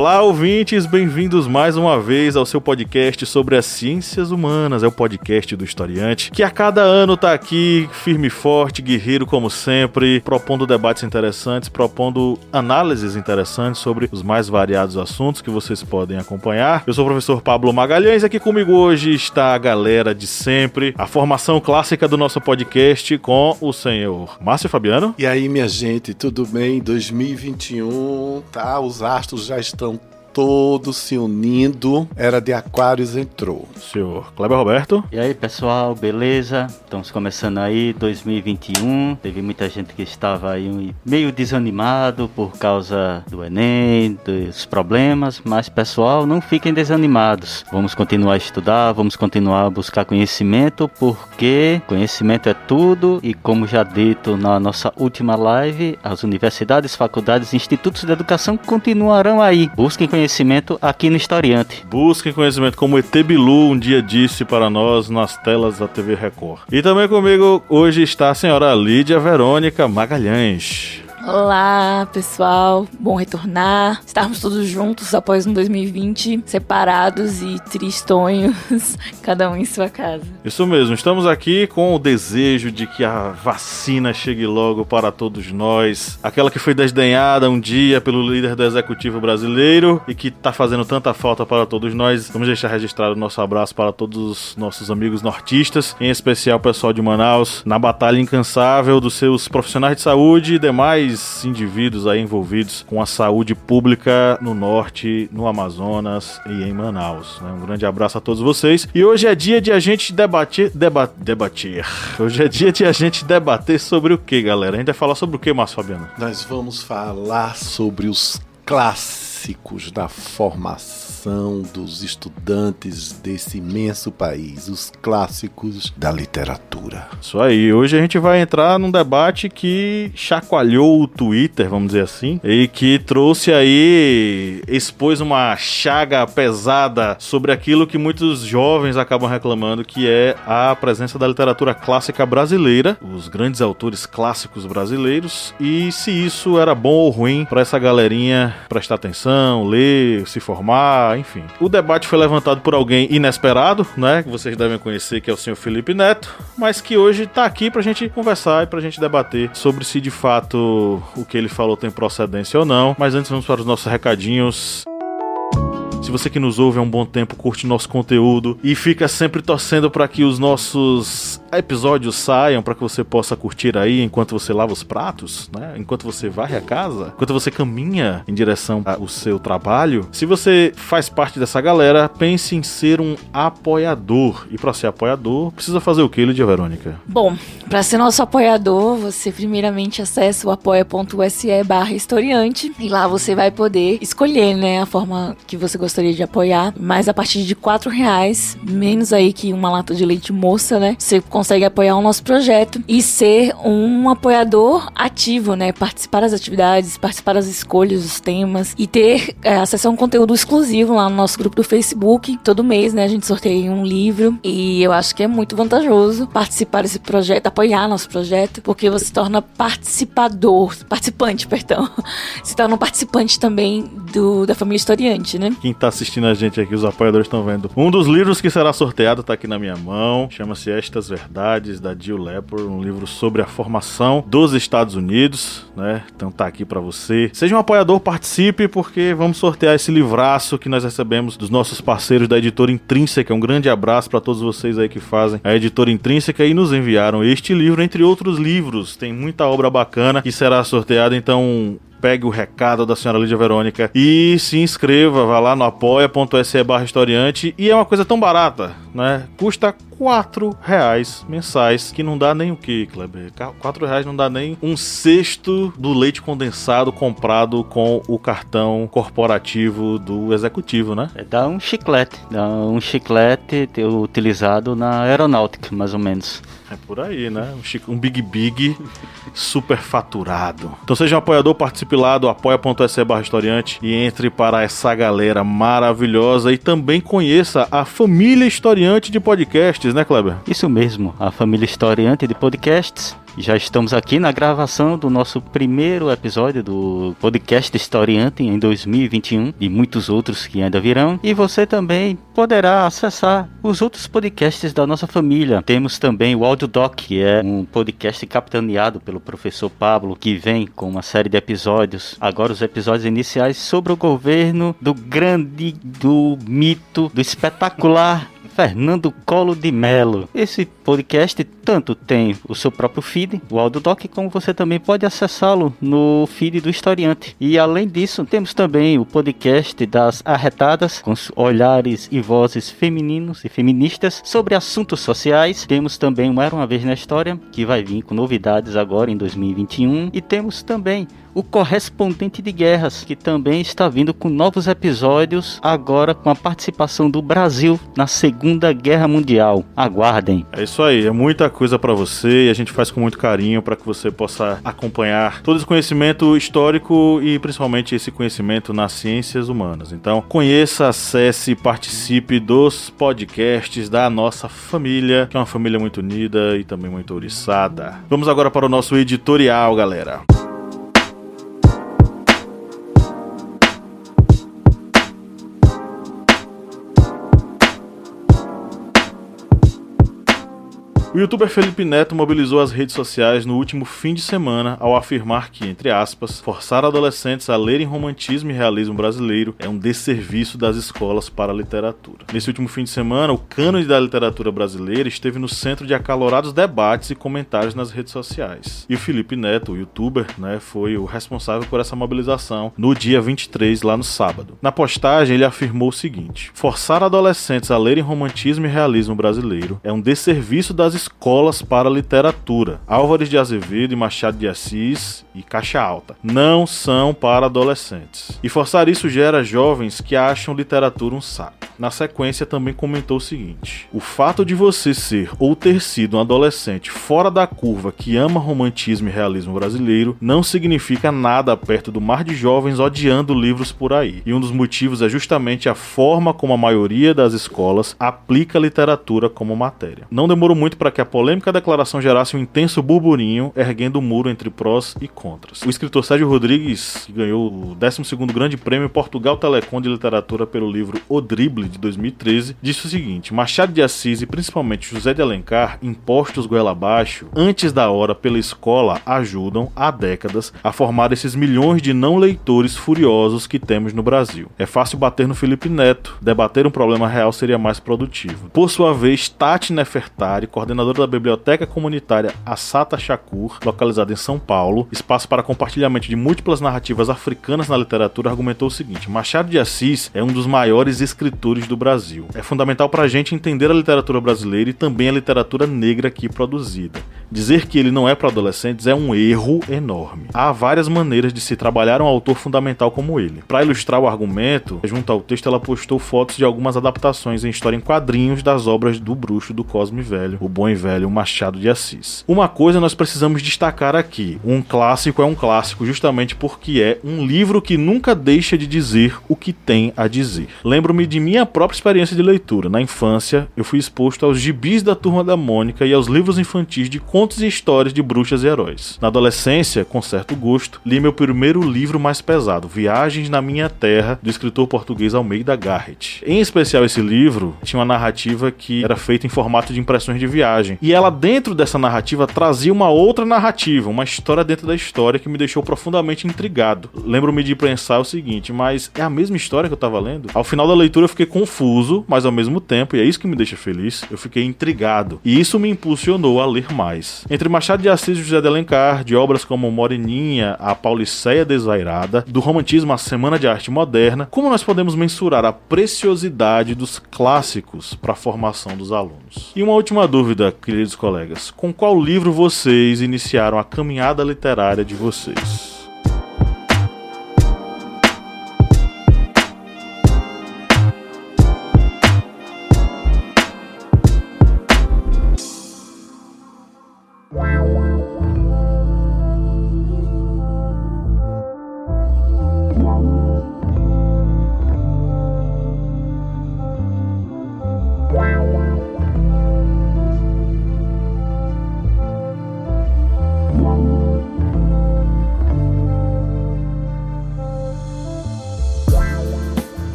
Olá, ouvintes, bem-vindos mais uma vez ao seu podcast sobre as ciências humanas. É o podcast do Historiante, que a cada ano tá aqui, firme e forte, guerreiro como sempre, propondo debates interessantes, propondo análises interessantes sobre os mais variados assuntos que vocês podem acompanhar. Eu sou o professor Pablo Magalhães e aqui comigo hoje está a galera de sempre, a formação clássica do nosso podcast com o senhor Márcio Fabiano. E aí, minha gente, tudo bem? 2021, tá? Os astros já estão todos se unindo. Era de Aquários entrou. Senhor Kleber Roberto. E aí, pessoal, beleza? Estamos começando aí 2021. Teve muita gente que estava aí meio desanimado por causa do Enem, dos problemas, mas, pessoal, não fiquem desanimados. Vamos continuar a estudar, vamos continuar a buscar conhecimento, porque conhecimento é tudo e, como já dito na nossa última live, as universidades, faculdades e institutos de educação continuarão aí. Busquem conhecimento aqui no Historiante. Busquem conhecimento, como ET Bilu um dia disse para nós nas telas da TV Record. E também comigo hoje está a senhora Lídia Verônica Magalhães. Olá, pessoal. Bom retornar. Estarmos todos juntos após um 2020, separados e tristonhos, cada um em sua casa. Isso mesmo, estamos aqui com o desejo de que a vacina chegue logo para todos nós. Aquela que foi desdenhada um dia pelo líder do executivo brasileiro e que está fazendo tanta falta para todos nós. Vamos deixar registrado o nosso abraço para todos os nossos amigos nortistas, em especial o pessoal de Manaus, na batalha incansável dos seus profissionais de saúde e demais indivíduos aí envolvidos com a saúde pública no norte, no Amazonas e em Manaus, né? Um grande abraço a todos vocês. E hoje é dia de a gente debater. Hoje é dia de a gente debater sobre o que, galera? A gente vai falar sobre o que, Márcio Fabiano? Nós vamos falar sobre os clássicos da formação dos estudantes desse imenso país, os clássicos da literatura. Isso aí, hoje a gente vai entrar num debate que chacoalhou o Twitter, vamos dizer assim, e que trouxe aí, expôs uma chaga pesada sobre aquilo que muitos jovens acabam reclamando, que é a presença da literatura clássica brasileira, os grandes autores clássicos brasileiros, e se isso era bom ou ruim para essa galerinha prestar atenção, ler, se formar, enfim. O debate foi levantado por alguém inesperado, né, que vocês devem conhecer, que é o senhor Felipe Neto, mas que hoje tá aqui pra gente conversar e pra gente debater sobre se de fato o que ele falou tem procedência ou não. Mas antes vamos para os nossos recadinhos. Se você que nos ouve há um bom tempo, curte nosso conteúdo e fica sempre torcendo para que os nossos episódios saiam, para que você possa curtir aí enquanto você lava os pratos, né? Enquanto você varre a casa, enquanto você caminha em direção ao seu trabalho. Se você faz parte dessa galera, pense em ser um apoiador. E para ser apoiador, precisa fazer o que, Lídia Verônica? Bom, para ser nosso apoiador, você primeiramente acessa o apoia.se/historiante e lá você vai poder escolher, né, a forma que você gostaria de apoiar, mas a partir de R$4, menos aí que uma lata de leite moça, né? Você consegue apoiar o nosso projeto e ser um apoiador ativo, né? Participar das atividades, participar das escolhas, dos temas e ter acesso a um conteúdo exclusivo lá no nosso grupo do Facebook. Todo mês, né? A gente sorteia um livro e eu acho que é muito vantajoso participar desse projeto, apoiar nosso projeto, porque você se torna participante, se torna um participante também da família Historiante, né? Quem tá assistindo a gente aqui, os apoiadores estão vendo. Um dos livros que será sorteado tá aqui na minha mão. Chama-se Estas Verdades, da Jill Lepore. Um livro sobre a formação dos Estados Unidos, né? Então tá aqui pra você. Seja um apoiador, participe, porque vamos sortear esse livraço que nós recebemos dos nossos parceiros da Editora Intrínseca. Um grande abraço pra todos vocês aí que fazem a Editora Intrínseca e nos enviaram este livro, entre outros livros. Tem muita obra bacana que será sorteada, então pegue o recado da senhora Lídia Verônica e se inscreva, vá lá no apoia.se/historiante, e é uma coisa tão barata, né? Custa R$4 mensais, que não dá nem o que, Kleber? R$4 não dá nem um sexto do leite condensado comprado com o cartão corporativo do executivo, né? Dá um chiclete utilizado na aeronáutica, mais ou menos. É por aí, né? Um Big superfaturado. Então seja um apoiador, participe lá do apoia.se/historiante e entre para essa galera maravilhosa e também conheça a família Historiante de podcasts. Podcasts, né, Kleber? Isso mesmo, a família historiante de podcasts. Já estamos aqui na gravação do nosso primeiro episódio do podcast Historiante em 2021 e muitos outros que ainda virão. E você também poderá acessar os outros podcasts da nossa família. Temos também o AudioDoc, que é um podcast capitaneado pelo professor Pablo, que vem com uma série de episódios. Agora os episódios iniciais sobre o governo do grande, do mito, do espetacular Fernando Collor de Mello. Esse podcast tanto tem o seu próprio feed, o AudioDoc, como você também pode acessá-lo no feed do Historiante. E além disso, temos também o podcast das Arretadas, com olhares e vozes femininos e feministas sobre assuntos sociais. Temos também o Era Uma Vez na História, que vai vir com novidades agora em 2021. E temos também o Correspondente de Guerras, que também está vindo com novos episódios, agora com a participação do Brasil na Segunda Guerra Mundial. Aguardem. É isso aí, é muita coisa para você e a gente faz com muito carinho para que você possa acompanhar todo esse conhecimento histórico e principalmente esse conhecimento nas ciências humanas. Então, conheça, acesse e participe dos podcasts da nossa família, que é uma família muito unida e também muito ouriçada. Vamos agora para o nosso editorial, galera. O youtuber Felipe Neto mobilizou as redes sociais no último fim de semana ao afirmar que, entre aspas, forçar adolescentes a lerem romantismo e realismo brasileiro é um desserviço das escolas para a literatura. Nesse último fim de semana, o cânone da literatura brasileira esteve no centro de acalorados debates e comentários nas redes sociais. E o Felipe Neto, o youtuber, foi o responsável por essa mobilização no dia 23, lá no sábado. Na postagem, ele afirmou o seguinte: forçar adolescentes a lerem romantismo e realismo brasileiro é um desserviço das escolas para a literatura. Álvares de Azevedo e Machado de Assis e Caixa Alta não são para adolescentes. E forçar isso gera jovens que acham literatura um saco. Na sequência também comentou o seguinte: o fato de você ser ou ter sido um adolescente fora da curva que ama romantismo e realismo brasileiro não significa nada perto do mar de jovens odiando livros por aí. E um dos motivos é justamente a forma como a maioria das escolas aplica a literatura como matéria. Não demorou muito para que a polêmica declaração gerasse um intenso burburinho, erguendo o muro entre prós e contras. O escritor Sérgio Rodrigues, que ganhou o 12º Grande Prêmio Portugal Telecom de Literatura pelo livro O Drible, de 2013, disse o seguinte: Machado de Assis e principalmente José de Alencar, impostos goela abaixo, antes da hora pela escola, ajudam, há décadas, a formar esses milhões de não leitores furiosos que temos no Brasil. É fácil bater no Felipe Neto, debater um problema real seria mais produtivo. Por sua vez, Tati Nefertari, coordenadora da Biblioteca Comunitária Assata Shakur, localizada em São Paulo, espaço para compartilhamento de múltiplas narrativas africanas na literatura, argumentou o seguinte: Machado de Assis é um dos maiores escritores do Brasil. É fundamental para a gente entender a literatura brasileira e também a literatura negra aqui produzida. Dizer que ele não é para adolescentes é um erro enorme. Há várias maneiras de se trabalhar um autor fundamental como ele. Para ilustrar o argumento, junto ao texto ela postou fotos de algumas adaptações em história em quadrinhos das obras do bruxo do Cosme Velho, o bom e velho Machado de Assis. Uma coisa nós precisamos destacar aqui: um clássico é um clássico justamente porque é um livro que nunca deixa de dizer o que tem a dizer. Lembro-me de minha própria experiência de leitura. Na infância, eu fui exposto aos gibis da Turma da Mônica e aos livros infantis de contos e histórias de bruxas e heróis. Na adolescência, com certo gosto, li meu primeiro livro mais pesado, Viagens na Minha Terra, do escritor português Almeida Garrett. Em especial, esse livro tinha uma narrativa que era feita em formato de impressões de viagem, e ela, dentro dessa narrativa, trazia uma outra narrativa, uma história dentro da história que me deixou profundamente intrigado. Lembro-me de pensar o seguinte: mas é a mesma história que eu estava lendo? Ao final da leitura eu fiquei confuso, mas ao mesmo tempo, e é isso que me deixa feliz, eu fiquei intrigado. E isso me impulsionou a ler mais. Entre Machado de Assis e José de Alencar, de obras como Moreninha, a Pauliceia Desvairada, do romantismo à Semana de Arte Moderna, como nós podemos mensurar a preciosidade dos clássicos para a formação dos alunos? E uma última dúvida, queridos colegas: com qual livro vocês iniciaram a caminhada literária de vocês?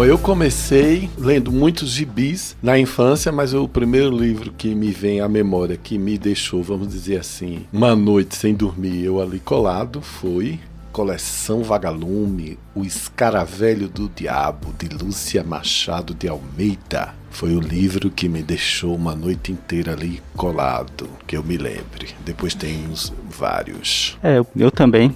Bom, eu comecei lendo muitos gibis na infância, mas o primeiro livro que me vem à memória, que me deixou, vamos dizer assim, uma noite sem dormir, eu ali colado, foi Coleção Vagalume, O Escaravelho do Diabo, de Lúcia Machado de Almeida. Foi o livro que me deixou uma noite inteira ali colado, que eu me lembre. Depois tem uns vários. Eu também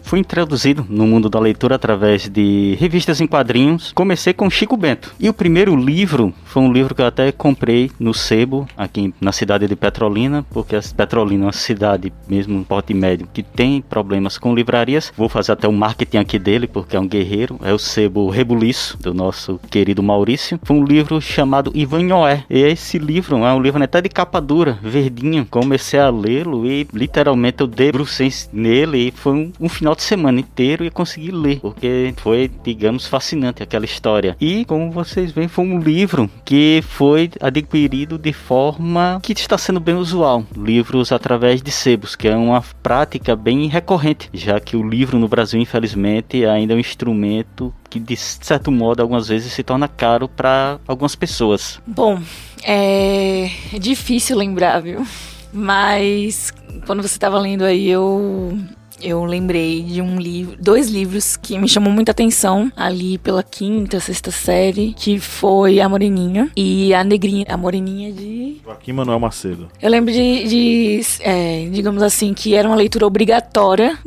fui introduzido no mundo da leitura através de revistas em quadrinhos. Comecei com Chico Bento. E o primeiro livro foi um livro que eu até comprei no Sebo, aqui na cidade de Petrolina, porque Petrolina é uma cidade, mesmo um porte médio, que tem problemas com livrarias. Vou fazer até o marketing aqui dele, porque é um guerreiro. É o Sebo Rebuliço, do nosso querido Maurício. Foi um livro chamado Ivanhoé. E esse livro é um livro até de capa dura, verdinho. Comecei a lê-lo e literalmente eu debrucei nele e foi um final de semana inteiro e consegui ler, porque foi, digamos, fascinante aquela história. E, como vocês veem, foi um livro que foi adquirido de forma que está sendo bem usual. Livros através de sebos, que é uma prática bem recorrente, já que o livro no Brasil, infelizmente, ainda é um instrumento que, de certo modo, algumas vezes se torna caro para algumas pessoas. Bom, é difícil lembrar, viu? Mas quando você estava lendo aí, eu lembrei de dois livros que me chamou muita atenção ali pela 5ª, 6ª série, que foi A Moreninha e A Negrinha, A Moreninha de... Joaquim Manuel Macedo. Eu lembro digamos assim, que era uma leitura obrigatória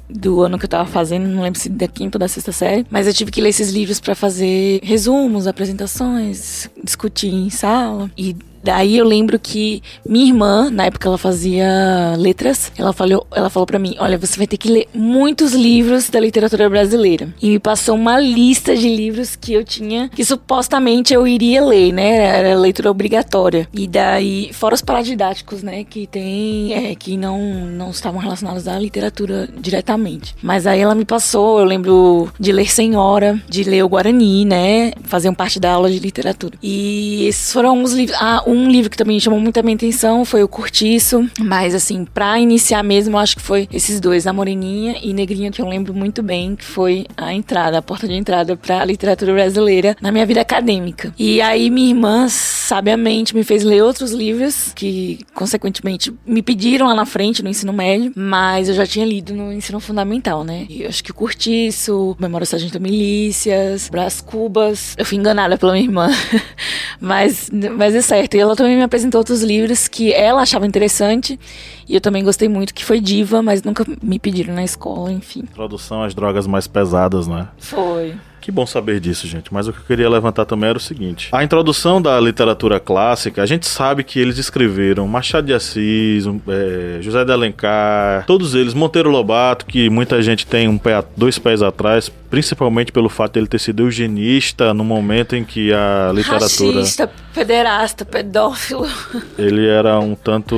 do ano que eu tava fazendo, não lembro se da 5ª ou da 6ª série, mas eu tive que ler esses livros pra fazer resumos, apresentações, discutir em sala. E daí eu lembro que minha irmã, na época ela fazia letras, ela falou pra mim, olha, você vai ter que ler muitos livros da literatura brasileira. E me passou uma lista de livros que eu tinha, que supostamente eu iria ler, né? Era leitura obrigatória. E daí, fora os paradidáticos, né? Que tem, que não estavam relacionados à literatura diretamente. Mas aí ela me passou, eu lembro de ler Senhora, de ler o Guarani, né? Faziam parte da aula de literatura. E esses foram os livros. Um livro que também chamou muito a minha atenção foi O Cortiço, mas assim, pra iniciar mesmo, eu acho que foi esses dois, A Moreninha e Negrinha, que eu lembro muito bem, que foi a porta de entrada pra literatura brasileira na minha vida acadêmica. E aí minha irmã, sabiamente, me fez ler outros livros que, consequentemente, me pediram lá na frente, no ensino médio, mas eu já tinha lido no ensino fundamental, né? E eu acho que O Cortiço, Memórias do Sargento Milícias, Brás Cubas, eu fui enganada pela minha irmã, mas é certo. E ela também me apresentou outros livros que ela achava interessante e eu também gostei muito, que foi Diva, mas nunca me pediram na escola, enfim. Introdução às drogas mais pesadas, né? Foi. Que bom saber disso, gente. Mas o que eu queria levantar também era o seguinte. A introdução da literatura clássica, a gente sabe que eles escreveram Machado de Assis, José de Alencar, todos eles, Monteiro Lobato, que muita gente tem dois pés atrás, principalmente pelo fato de ele ter sido eugenista no momento em que a literatura... Racista, pederasta, pedófilo. Ele era um tanto,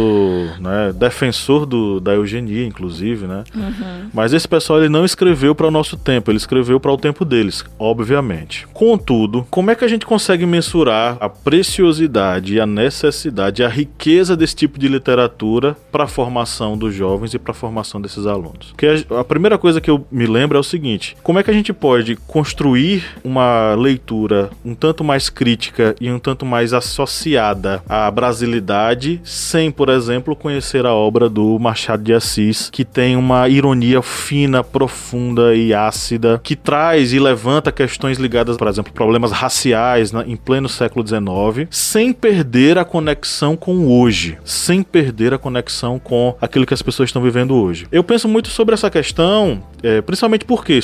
né, defensor da eugenia, inclusive, né? Uhum. Mas esse pessoal, ele não escreveu para o nosso tempo, ele escreveu para o tempo deles, obviamente. Contudo, como é que a gente consegue mensurar a preciosidade, a necessidade, a riqueza desse tipo de literatura para a formação dos jovens e para a formação desses alunos? Porque a primeira coisa que eu me lembro é o seguinte: como é que a gente pode construir uma leitura um tanto mais crítica e um tanto mais associada à brasilidade sem, por exemplo, conhecer a obra do Machado de Assis, que tem uma ironia fina, profunda e ácida, que traz e levanta questões ligadas, por exemplo, problemas raciais em pleno século XIX, sem perder a conexão com o hoje, sem perder a conexão com aquilo que as pessoas estão vivendo hoje. Eu penso muito sobre essa questão, principalmente porque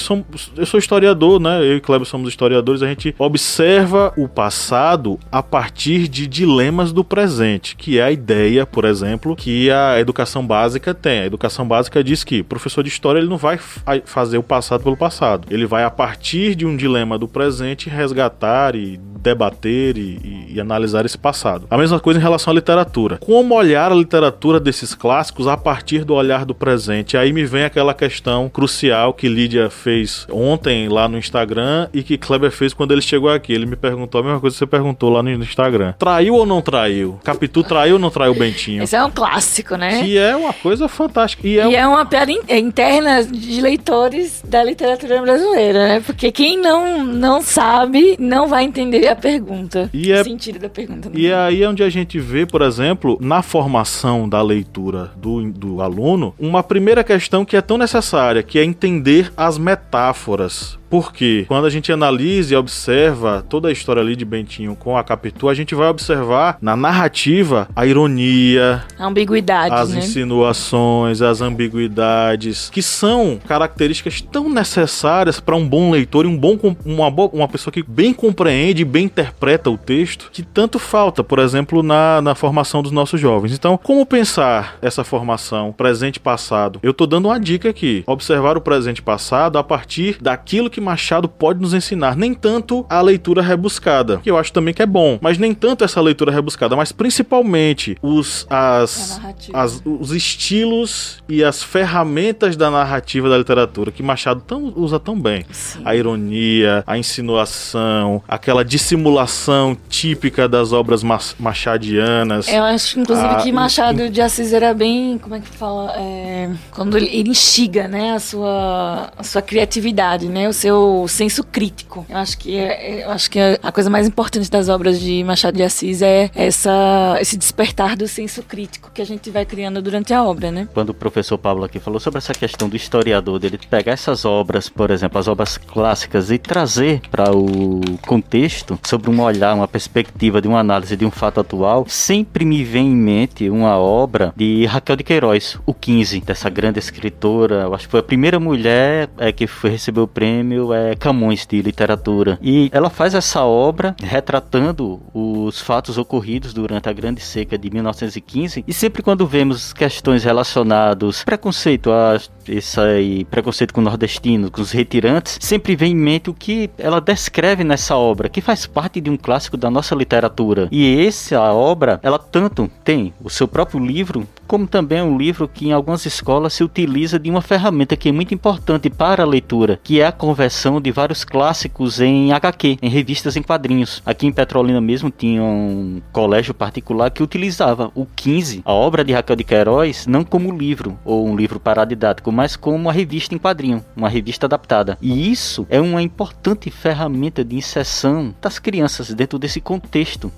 eu sou historiador, né? Eu e Kleber somos historiadores, a gente observa o passado a partir de dilemas do presente, que é a ideia, por exemplo, que a educação básica tem. A educação básica diz que o professor de história, ele não vai fazer o passado pelo passado, ele vai, a partir de um dilema do presente, resgatar e debater e analisar esse passado. A mesma coisa em relação à literatura. Como olhar a literatura desses clássicos a partir do olhar do presente? Aí me vem aquela questão crucial que Lídia fez ontem lá no Instagram e que Kleber fez quando ele chegou aqui. Ele me perguntou a mesma coisa que você perguntou lá no Instagram. Traiu ou não traiu? Capitu traiu ou não traiu o Bentinho? Esse é um clássico, né? Que é uma coisa fantástica. E é uma piada interna de leitores da literatura brasileira, né? Porque quem não sabe não vai entender a pergunta. O sentido da pergunta. E aí é onde a gente vê, por exemplo, na formação da leitura do aluno, uma primeira questão que é tão necessária, que é entender as metáforas. Porque quando a gente analisa e observa toda a história ali de Bentinho com a Capitu, a gente vai observar na narrativa a ironia, a ambiguidade, as insinuações, as ambiguidades, que são características tão necessárias para um bom leitor e uma pessoa que bem compreende e bem interpreta o texto, que tanto falta, por exemplo, na formação dos nossos jovens. Então, como pensar essa formação presente e passado? Eu tô dando uma dica aqui. Observar o presente e passado a partir daquilo que Machado pode nos ensinar. Nem tanto a leitura rebuscada, que eu acho também que é bom, mas nem tanto essa leitura rebuscada, mas principalmente os estilos e as ferramentas da narrativa da literatura, que Machado usa tão bem. Sim. A ironia, a insinuação, aquela dissimulação típica das obras machadianas. Eu acho, inclusive, que Machado de Assis era bem, como é que fala? Quando ele instiga, né, a sua criatividade, né, o seu senso crítico. Eu acho que a coisa mais importante das obras de Machado de Assis é esse despertar do senso crítico que a gente vai criando durante a obra, né? Quando o professor Pablo aqui falou sobre essa questão do historiador, dele pegar essas obras, por exemplo, as obras clássicas, e trazer para o contexto sobre um olhar, uma perspectiva de uma análise de um fato atual, sempre me vem em mente uma obra de Raquel de Queiroz, o 15, dessa grande escritora. Eu acho que foi a primeira mulher que recebeu o prêmio Camões de literatura, e ela faz essa obra retratando os fatos ocorridos durante a grande seca de 1915, e sempre quando vemos questões relacionadas preconceito com nordestinos, com os retirantes, sempre vem em mente o que ela descreve nessa obra, que faz parte de um clássico da nossa literatura. E essa obra, ela tanto tem o seu próprio livro, como também é um livro que em algumas escolas se utiliza de uma ferramenta que é muito importante para a leitura, que é a conversão de vários clássicos em HQ, em revistas em quadrinhos. Aqui em Petrolina mesmo tinha um colégio particular que utilizava o 15, a obra de Raquel de Queiroz, não como livro ou um livro paradidático, mas como uma revista em quadrinho, uma revista adaptada. E isso é uma importante ferramenta de inserção das crianças dentro desse contexto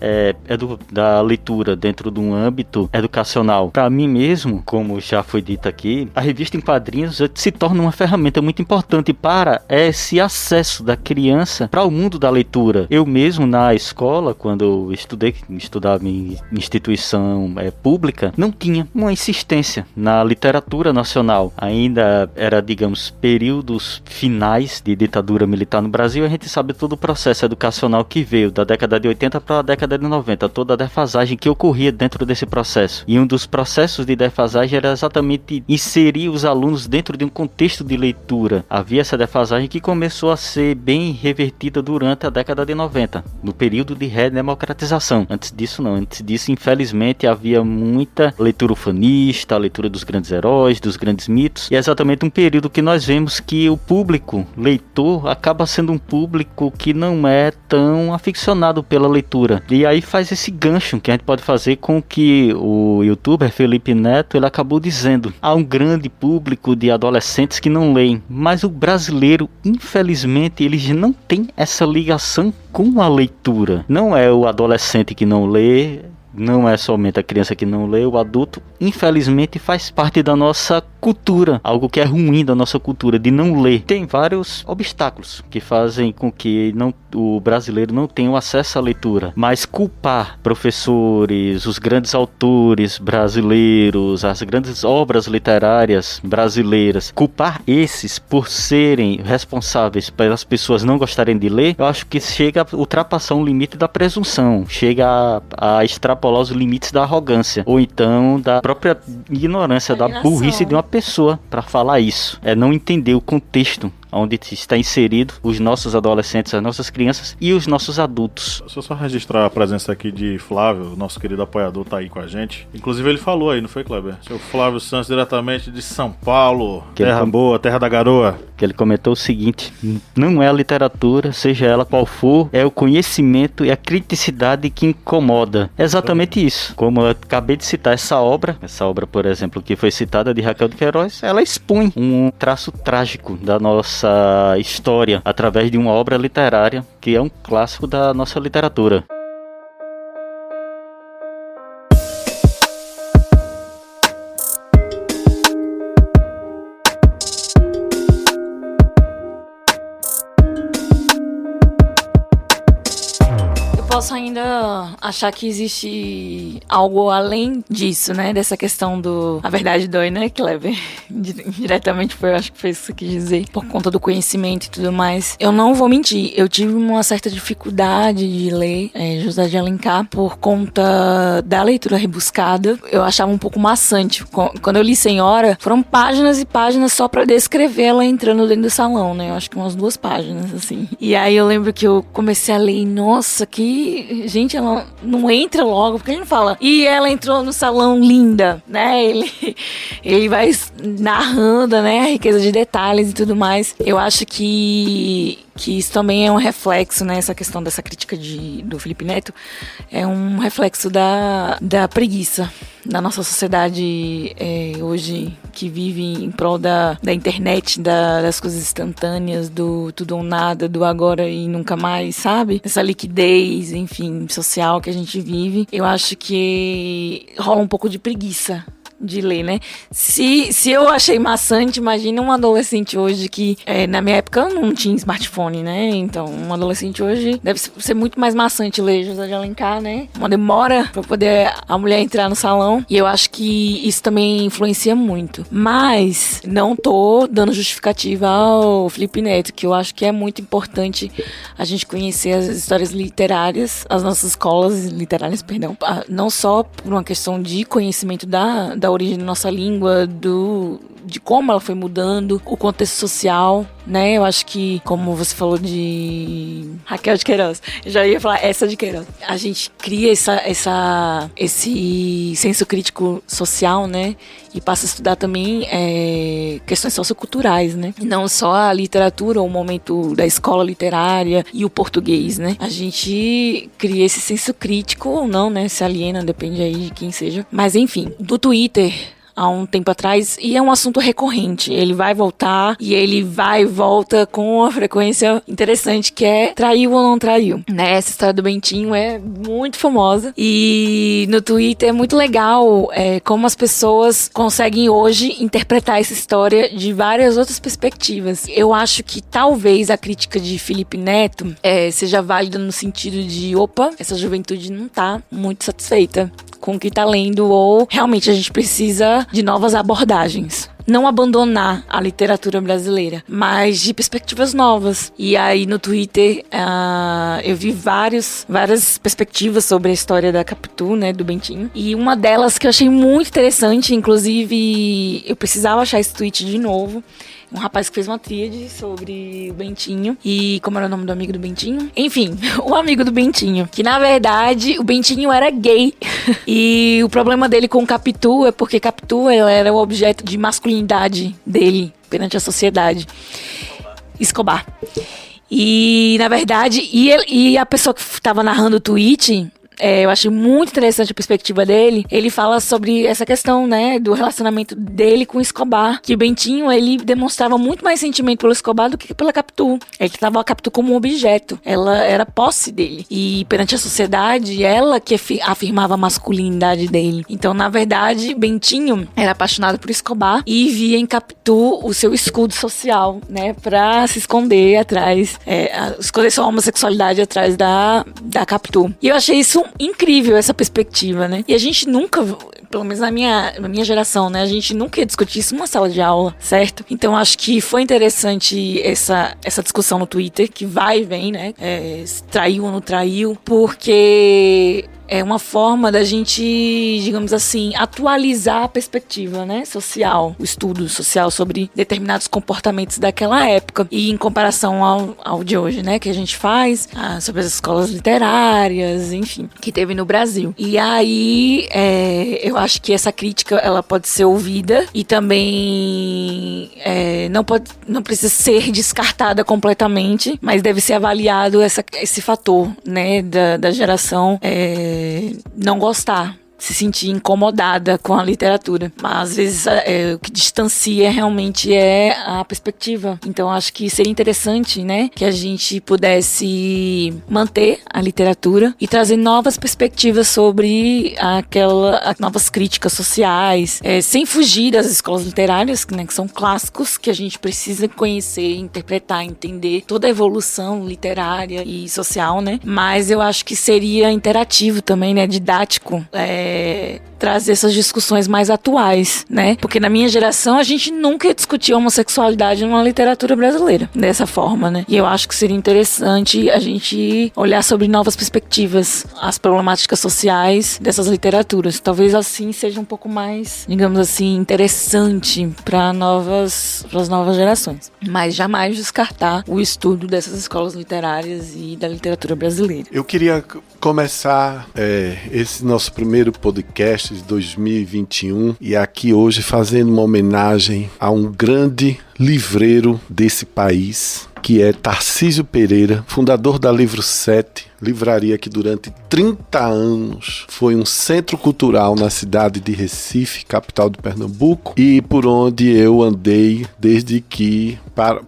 da leitura, dentro de um âmbito educacional. Para mim mesmo, como já foi dito aqui, a revista em quadrinhos se torna uma ferramenta muito importante para esse acesso da criança para o mundo da leitura. Eu mesmo, na escola, quando eu estudava em instituição pública, não tinha uma insistência na literatura nacional. Ainda era, digamos, períodos finais de ditadura militar no Brasil. A gente sabe todo o processo educacional que veio da década de 80 para a década de 90, toda a defasagem que ocorria dentro desse processo. E um dos processos de defasagem era exatamente inserir os alunos dentro de um contexto de leitura. Havia essa defasagem que começou a ser bem revertida durante a década de 90, no período de redemocratização. Antes disso não, antes disso infelizmente havia muita leitura ufanista, a leitura dos grandes heróis, dos grandes mitos, e é exatamente um período que nós vemos que o público leitor acaba sendo um público que não é tão aficionado pela leitura. E aí faz esse gancho que a gente pode fazer com o que o youtuber Felipe Neto ele acabou dizendo. Há um grande público de adolescentes que não leem, mas o brasileiro, infelizmente, ele não tem essa ligação com a leitura. Não é o adolescente que não lê, não é somente a criança que não lê, o adulto, infelizmente, faz parte da nossa cultura, algo que é ruim da nossa cultura, de não ler. Tem vários obstáculos que fazem com que o brasileiro não tenha o acesso à leitura, mas culpar professores, os grandes autores brasileiros, as grandes obras literárias brasileiras, culpar esses por serem responsáveis pelas pessoas não gostarem de ler, eu acho que chega a ultrapassar um limite da presunção, chega a extrapolar os limites da arrogância, ou então da própria ignorância, da burrice de uma pessoa para falar isso. É não entender o contexto onde está inserido os nossos adolescentes, as nossas crianças e os nossos adultos. Deixa eu só registrar a presença aqui de Flávio, nosso querido apoiador, tá aí com a gente. Inclusive ele falou aí, não foi, Kleber? Seu Flávio Santos, diretamente de São Paulo, terra boa, terra da garoa. Que ele comentou o seguinte: não é a literatura, seja ela qual for, é o conhecimento e a criticidade que incomoda. É exatamente isso. Como eu acabei de citar essa obra, por exemplo, que foi citada de Raquel de Queiroz, ela expõe um traço trágico da nossa história através de uma obra literária que é um clássico da nossa literatura. Posso ainda achar que existe algo além disso, né? Dessa questão do... A verdade dói, né, Kleber? Diretamente foi, acho que foi isso que você quis dizer. Por conta do conhecimento e tudo mais. Eu não vou mentir, eu tive uma certa dificuldade de ler José de Alencar por conta da leitura rebuscada. Eu achava um pouco maçante. Quando eu li Senhora, foram páginas e páginas só pra descrever ela entrando dentro do salão, né? Eu acho que umas 2 páginas, assim. E aí eu lembro que eu comecei a ler e, nossa, que... Gente, ela não entra logo, porque ele não fala. E ela entrou no salão linda, né? Ele vai narrando, né? A riqueza de detalhes e tudo mais. Eu acho que isso também é um reflexo, né? Essa questão dessa crítica do Felipe Neto é um reflexo da preguiça da nossa sociedade hoje, que vive em prol da internet, das coisas instantâneas, do tudo ou nada, do agora e nunca mais, sabe? Essa liquidez, enfim, social que a gente vive. Eu acho que rola um pouco de preguiça de ler, né? Se eu achei maçante, imagina um adolescente hoje que, na minha época, não tinha smartphone, né? Então, um adolescente hoje deve ser muito mais maçante ler José de Alencar, né? Uma demora pra poder a mulher entrar no salão. E eu acho que isso também influencia muito. Mas não tô dando justificativa ao Felipe Neto, que eu acho que é muito importante a gente conhecer as histórias literárias, as nossas escolas literárias, perdão, não só por uma questão de conhecimento da origem da nossa língua, de como ela foi mudando, o contexto social, né? Eu acho que, como você falou de Raquel de Queiroz, eu já ia falar essa de Queiroz. A gente cria esse senso crítico social, né? E passa a estudar também questões socioculturais, né? Não só a literatura, o momento da escola literária e o português, né? A gente cria esse senso crítico ou não, né? Se aliena, depende aí de quem seja. Mas enfim, do Twitter, há um tempo atrás, e é um assunto recorrente. Ele vai voltar e ele vai e volta com uma frequência interessante, que é traiu ou não traiu, né? Essa história do Bentinho é muito famosa e no Twitter é muito legal como as pessoas conseguem hoje interpretar essa história de várias outras perspectivas. Eu acho que talvez a crítica de Felipe Neto seja válida no sentido de, opa, essa juventude não tá muito satisfeita com o que tá lendo, ou realmente a gente precisa de novas abordagens. Não abandonar a literatura brasileira, mas de perspectivas novas. E aí no Twitter eu vi várias perspectivas sobre a história da Capitu, né, do Bentinho. E uma delas que eu achei muito interessante, inclusive eu precisava achar esse tweet de novo. Um rapaz que fez uma tríade sobre o Bentinho. E como era o nome do amigo do Bentinho? Enfim, o amigo do Bentinho. Que na verdade o Bentinho era gay. E o problema dele com o Capitu é porque Capitu ela era o objeto de masculinidade dele perante a sociedade. Escobar. E na verdade, e a pessoa que estava narrando o tweet, eu achei muito interessante a perspectiva dele. Ele fala sobre essa questão, né, do relacionamento dele com o Escobar. Que o Bentinho, ele demonstrava muito mais sentimento pelo Escobar do que pela Capitu. Ele tratava a Capitu como um objeto. Ela era posse dele. E perante a sociedade, ela que afirmava a masculinidade dele. Então, na verdade, Bentinho era apaixonado por Escobar e via em Capitu o seu escudo social, né, pra se esconder atrás, esconder sua homossexualidade atrás da Capitu. E eu achei isso incrível, essa perspectiva, né? E a gente nunca, pelo menos na minha geração, né? A gente nunca ia discutir isso numa sala de aula, certo? Então acho que foi interessante essa discussão no Twitter, que vai e vem, né? Traiu ou não traiu, porque é uma forma da gente, digamos assim, atualizar a perspectiva, né, social, o estudo social sobre determinados comportamentos daquela época e em comparação ao de hoje, né, que a gente faz sobre as escolas literárias, enfim, que teve no Brasil. E aí, eu acho que essa crítica, ela pode ser ouvida e também não precisa ser descartada completamente, mas deve ser avaliado esse fator, né, da geração não gostar, se sentir incomodada com a literatura. Mas às vezes o que distancia realmente é a perspectiva. Então acho que seria interessante, né, que a gente pudesse manter a literatura e trazer novas perspectivas sobre novas críticas sociais, sem fugir das escolas literárias, né, que são clássicos que a gente precisa conhecer, interpretar, entender toda a evolução literária e social, né? Mas eu acho que seria interativo também, né, didático, trazer essas discussões mais atuais, né? Porque na minha geração a gente nunca discutia homossexualidade numa literatura brasileira dessa forma, né? E eu acho que seria interessante a gente olhar sobre novas perspectivas, as problemáticas sociais dessas literaturas. Talvez assim seja um pouco mais, digamos assim, interessante para as novas gerações. Mas jamais descartar o estudo dessas escolas literárias e da literatura brasileira. Eu queria começar esse nosso primeiro podcast de 2021 e aqui hoje fazendo uma homenagem a um grande livreiro desse país, que é Tarcísio Pereira, fundador da Livro 7, livraria que durante 30 anos foi um centro cultural na cidade de Recife, capital de Pernambuco, e por onde eu andei desde que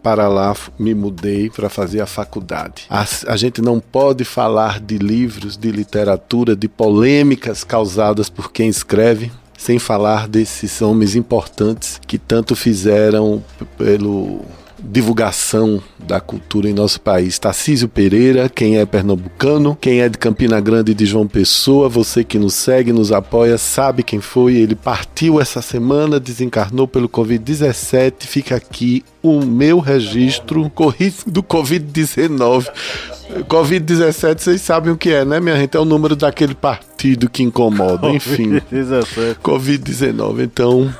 para lá me mudei para fazer a faculdade. A gente não pode falar de livros, de literatura, de polêmicas causadas por quem escreve, sem falar desses homens importantes que tanto fizeram pelo divulgação da cultura em nosso país. Tarcísio Pereira, quem é pernambucano, quem é de Campina Grande e de João Pessoa, você que nos segue, nos apoia, sabe quem foi. Ele partiu essa semana, desencarnou pelo Covid-17. Fica aqui o meu registro do Covid-19. Covid-17, vocês sabem o que é, né, minha gente? É o número daquele partido que incomoda, enfim. Covid-19. Então,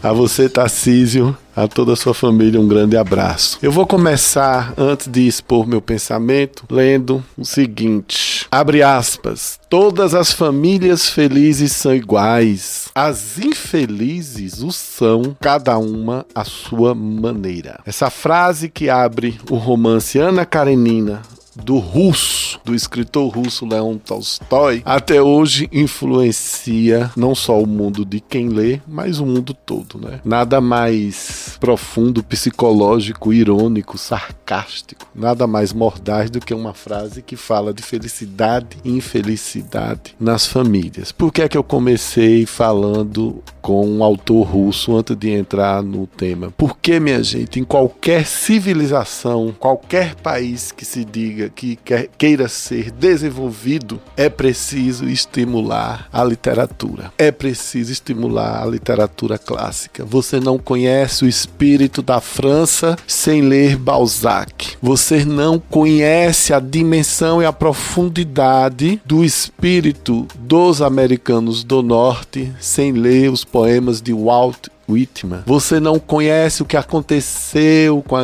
a você, Tarcísio, a toda a sua família, um grande abraço. Eu vou começar, antes de expor meu pensamento, lendo o seguinte. Abre aspas. Todas as famílias felizes são iguais. As infelizes o são, cada uma à sua maneira. Essa frase que abre o romance Ana Karenina, do escritor russo Leon Tolstói, até hoje influencia não só o mundo de quem lê, mas o mundo todo, né? Nada mais profundo, psicológico, irônico, sarcástico, nada mais mordaz do que uma frase que fala de felicidade e infelicidade nas famílias. Por que é que eu comecei falando com um autor russo antes de entrar no tema? Porque, minha gente, em qualquer civilização, qualquer país que se diga que queira ser desenvolvido, é preciso estimular a literatura. É preciso estimular a literatura clássica. Você não conhece o espírito da França sem ler Balzac. Você não conhece a dimensão e a profundidade do espírito dos americanos do norte sem ler os poemas de Walt Whitman. Você não conhece o que aconteceu com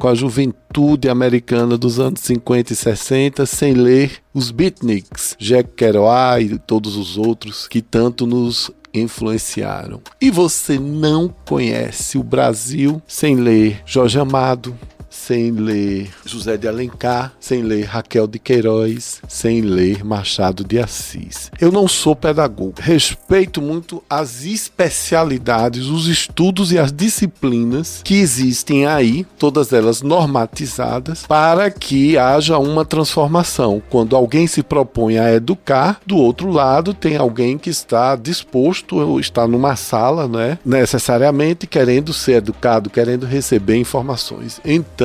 a juventude americana dos anos 50 e 60 sem ler os beatniks, Jack Kerouac e todos os outros que tanto nos influenciaram. E você não conhece o Brasil sem ler Jorge Amado, sem ler José de Alencar, sem ler Raquel de Queiroz, sem ler Machado de Assis. Eu não sou pedagogo. Respeito muito as especialidades, os estudos e as disciplinas que existem aí, todas elas normatizadas, para que haja uma transformação. Quando alguém se propõe a educar, do outro lado tem alguém que está disposto ou está numa sala, né, necessariamente querendo ser educado, querendo receber informações. Então,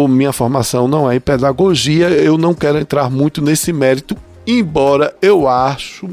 minha formação não é em pedagogia, eu não quero entrar muito nesse mérito, embora eu acho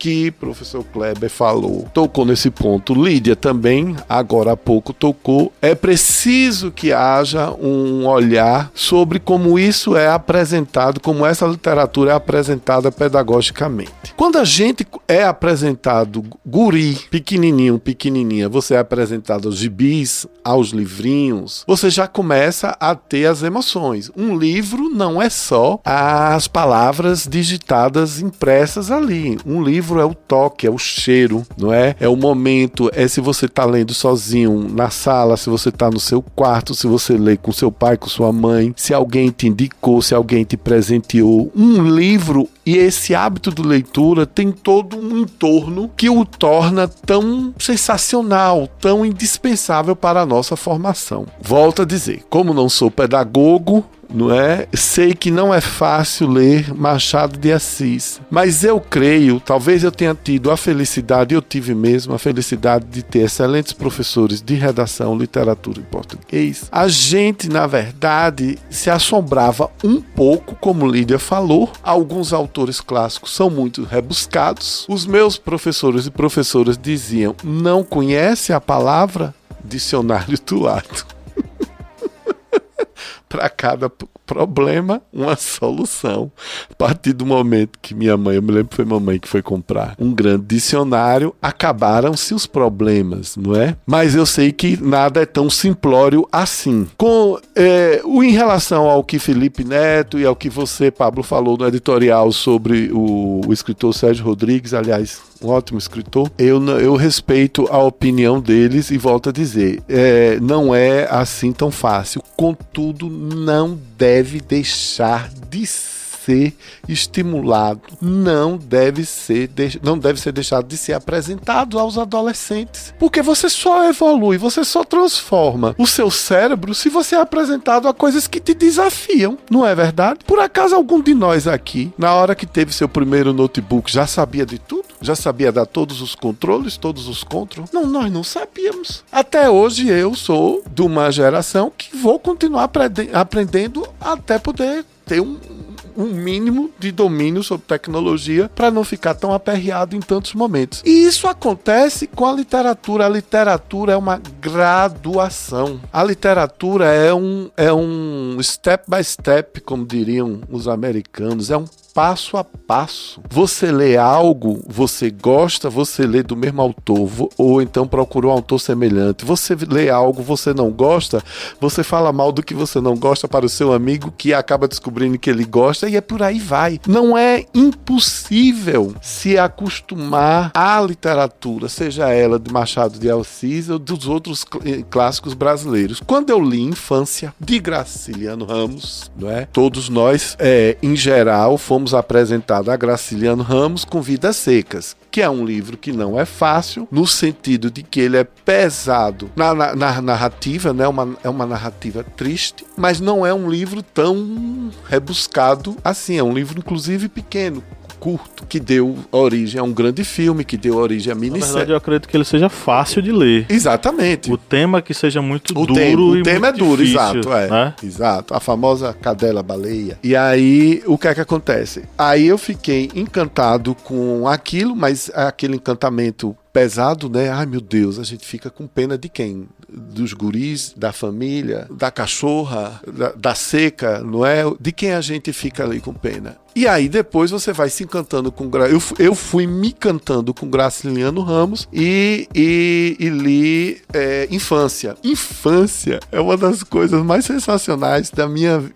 que o professor Kleber falou, tocou nesse ponto. Lídia também, agora há pouco, tocou. É preciso que haja um olhar sobre como isso é apresentado, como essa literatura é apresentada pedagogicamente. Quando a gente é apresentado guri, pequenininha, você é apresentado aos gibis, aos livrinhos, você já começa a ter as emoções. Um livro não é só as palavras digitadas, impressas ali. Um livro é o toque, é o cheiro, não é? É o momento, é se você está lendo sozinho na sala, se você está no seu quarto, se você lê com seu pai, com sua mãe, se alguém te indicou, se alguém te presenteou. Um livro e esse hábito de leitura tem todo um entorno que o torna tão sensacional, tão indispensável para a nossa formação. Volto a dizer, como não sou pedagogo, não é? Sei que não é fácil ler Machado de Assis, mas eu creio, talvez eu tenha tido a felicidade, eu tive mesmo a felicidade de ter excelentes professores de redação, literatura e português. A gente, na verdade, se assombrava um pouco, como Lídia falou, alguns autores clássicos são muito rebuscados. Os meus professores e professoras diziam, não conhece a palavra? Dicionário do lado. Para cada problema, uma solução. A partir do momento que minha mãe, eu me lembro que foi mamãe que foi comprar um grande dicionário, acabaram-se os problemas, não é? Mas eu sei que nada é tão simplório assim. Em relação ao que Felipe Neto e ao que você, Pablo, falou no editorial sobre o escritor Sérgio Rodrigues, aliás, um ótimo escritor, eu respeito a opinião deles e volto a dizer, não é assim tão fácil. Contudo, não deve deixar de ser estimulado, não deve ser deixado de ser apresentado aos adolescentes, porque você só evolui, você só transforma o seu cérebro se você é apresentado a coisas que te desafiam, não é verdade? Por acaso algum de nós aqui, na hora que teve seu primeiro notebook, já sabia de tudo? Já sabia dar todos os controles, todos os controls? Não, nós não sabíamos. Até hoje eu sou de uma geração que vou continuar aprendendo até poder ter um mínimo de domínio sobre tecnologia para não ficar tão aperreado em tantos momentos. E isso acontece com a literatura. A literatura é uma graduação. A literatura é um step by step, como diriam os americanos, é um passo a passo. Você lê algo, você gosta, você lê do mesmo autor, ou então procura um autor semelhante. Você lê algo, você não gosta, você fala mal do que você não gosta para o seu amigo, que acaba descobrindo que ele gosta, e é por aí vai. Não é impossível se acostumar à literatura, seja ela de Machado de Assis ou dos outros clássicos brasileiros. Quando eu li Infância, de Graciliano Ramos, não é? Todos nós, em geral, fomos apresentados a Graciliano Ramos com Vidas Secas, que é um livro que não é fácil, no sentido de que ele é pesado na narrativa, né? É uma narrativa triste, mas não é um livro tão rebuscado assim. É um livro, inclusive, pequeno, curto, que deu origem a um grande filme, que deu origem a minissérie. Na verdade, eu acredito que ele seja fácil de ler. Exatamente. O tema que seja muito duro o e tema muito é duro, difícil, exato, né? Exato. A famosa cadela baleia. E aí, o que é que acontece? Aí eu fiquei encantado com aquilo, mas aquele encantamento pesado, né? Ai, meu Deus, a gente fica com pena de quem? Dos guris, da família, da cachorra, da seca, não é? De quem a gente fica ali com pena? E aí depois você vai se encantando com... Eu fui me encantando com Graciliano Ramos e li Infância. Infância é uma das coisas mais sensacionais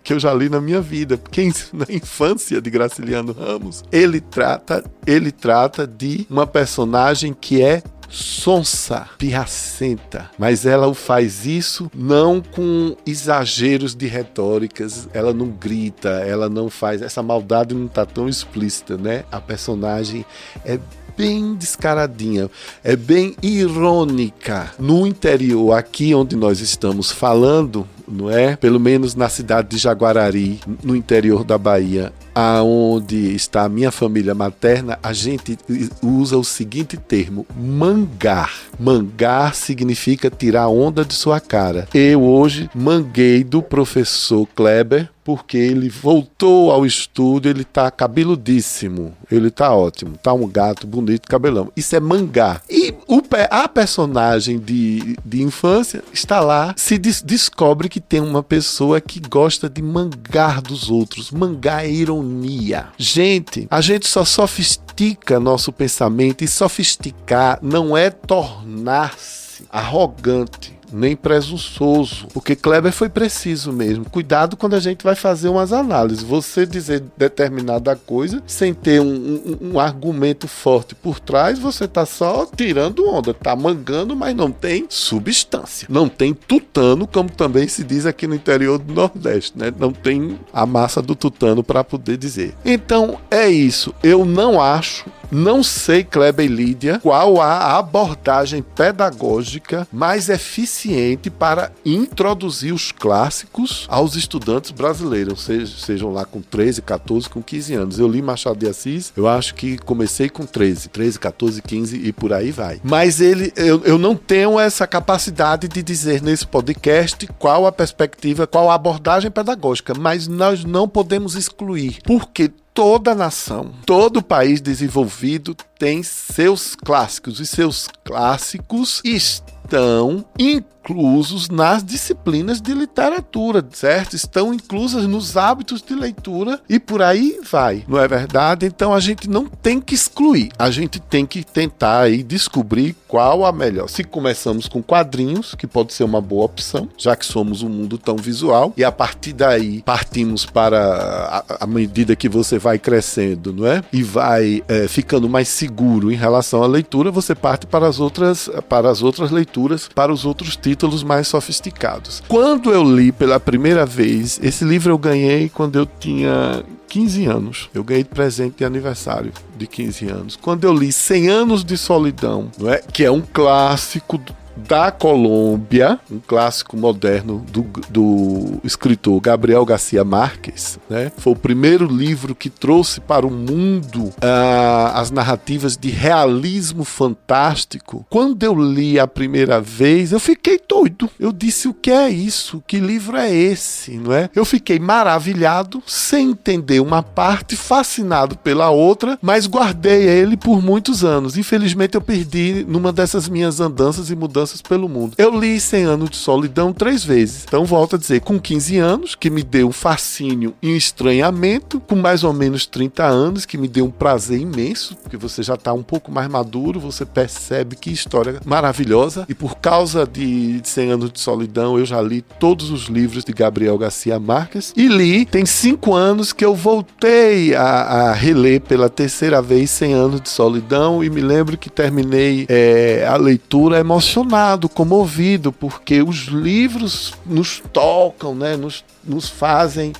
que eu já li na minha vida. Porque na Infância de Graciliano Ramos, ele trata de uma personagem que é sonsa, pirracenta, mas ela faz isso não com exageros de retóricas, ela não grita, ela não faz, essa maldade não tá tão explícita, né? A personagem é bem descaradinha, é bem irônica. No interior, aqui onde nós estamos falando, não é? Pelo menos na cidade de Jaguarari, no interior da Bahia, aonde está a minha família materna, a gente usa o seguinte termo, mangar. Mangar significa tirar onda de sua cara. Eu hoje manguei do professor Kleber, porque ele voltou ao estúdio, ele tá cabeludíssimo, ele tá ótimo, tá um gato bonito, cabelão. Isso é mangar. E a personagem de infância está lá, se descobre que tem uma pessoa que gosta de mangar dos outros. Mangar é ironia. Gente, a gente só sofistica nosso pensamento, e sofisticar não é tornar-se arrogante, nem presunçoso, porque Kleber foi preciso mesmo. Cuidado quando a gente vai fazer umas análises. Você dizer determinada coisa sem ter um argumento forte por trás, você tá só tirando onda, tá mangando, mas não tem substância. Não tem tutano, como também se diz aqui no interior do Nordeste, né? Não tem a massa do tutano para poder dizer. Então, é isso. Eu não sei, Kleber e Lídia, qual a abordagem pedagógica mais eficiente para introduzir os clássicos aos estudantes brasileiros, sejam lá com 13, 14, com 15 anos. Eu li Machado de Assis, eu acho que comecei com 13, 14, 15 e por aí vai. Mas eu não tenho essa capacidade de dizer nesse podcast qual a perspectiva, qual a abordagem pedagógica, mas nós não podemos excluir, porque toda nação, todo país desenvolvido tem seus clássicos, e seus clássicos estão inclusos nas disciplinas de literatura, certo? Estão inclusas nos hábitos de leitura e por aí vai, não é verdade? Então a gente não tem que excluir, a gente tem que tentar aí descobrir qual a melhor. Se começamos com quadrinhos, que pode ser uma boa opção, já que somos um mundo tão visual, e a partir daí partimos para a medida que você vai crescendo, não é? E vai ficando mais seguro em relação à leitura, você parte para as outras leituras, para os outros títulos mais sofisticados. Quando eu li pela primeira vez, esse livro eu ganhei quando eu tinha 15 anos. Eu ganhei de presente de aniversário de 15 anos. Quando eu li 100 Anos de Solidão, não é? Que é um clássico da Colômbia, um clássico moderno do escritor Gabriel Garcia Marques, né? Foi o primeiro livro que trouxe para o mundo as narrativas de realismo fantástico. Quando eu li a primeira vez, eu fiquei doido. Eu disse, o que é isso? Que livro é esse? Não é? Eu fiquei maravilhado, sem entender uma parte, fascinado pela outra, mas guardei ele por muitos anos. Infelizmente eu perdi numa dessas minhas andanças e mudanças pelo mundo. Eu li 100 Anos de Solidão 3 vezes. Então volto a dizer, com 15 anos, que me deu um fascínio e um estranhamento, com mais ou menos 30 anos, que me deu um prazer imenso, porque você já está um pouco mais maduro, você percebe que história maravilhosa, e por causa de 100 Anos de Solidão, eu já li todos os livros de Gabriel Garcia Marques, e li, tem 5 anos que eu voltei a reler pela terceira vez 100 Anos de Solidão, e me lembro que terminei a leitura emocionado, comovido, porque os livros nos tocam, né? Nos fazem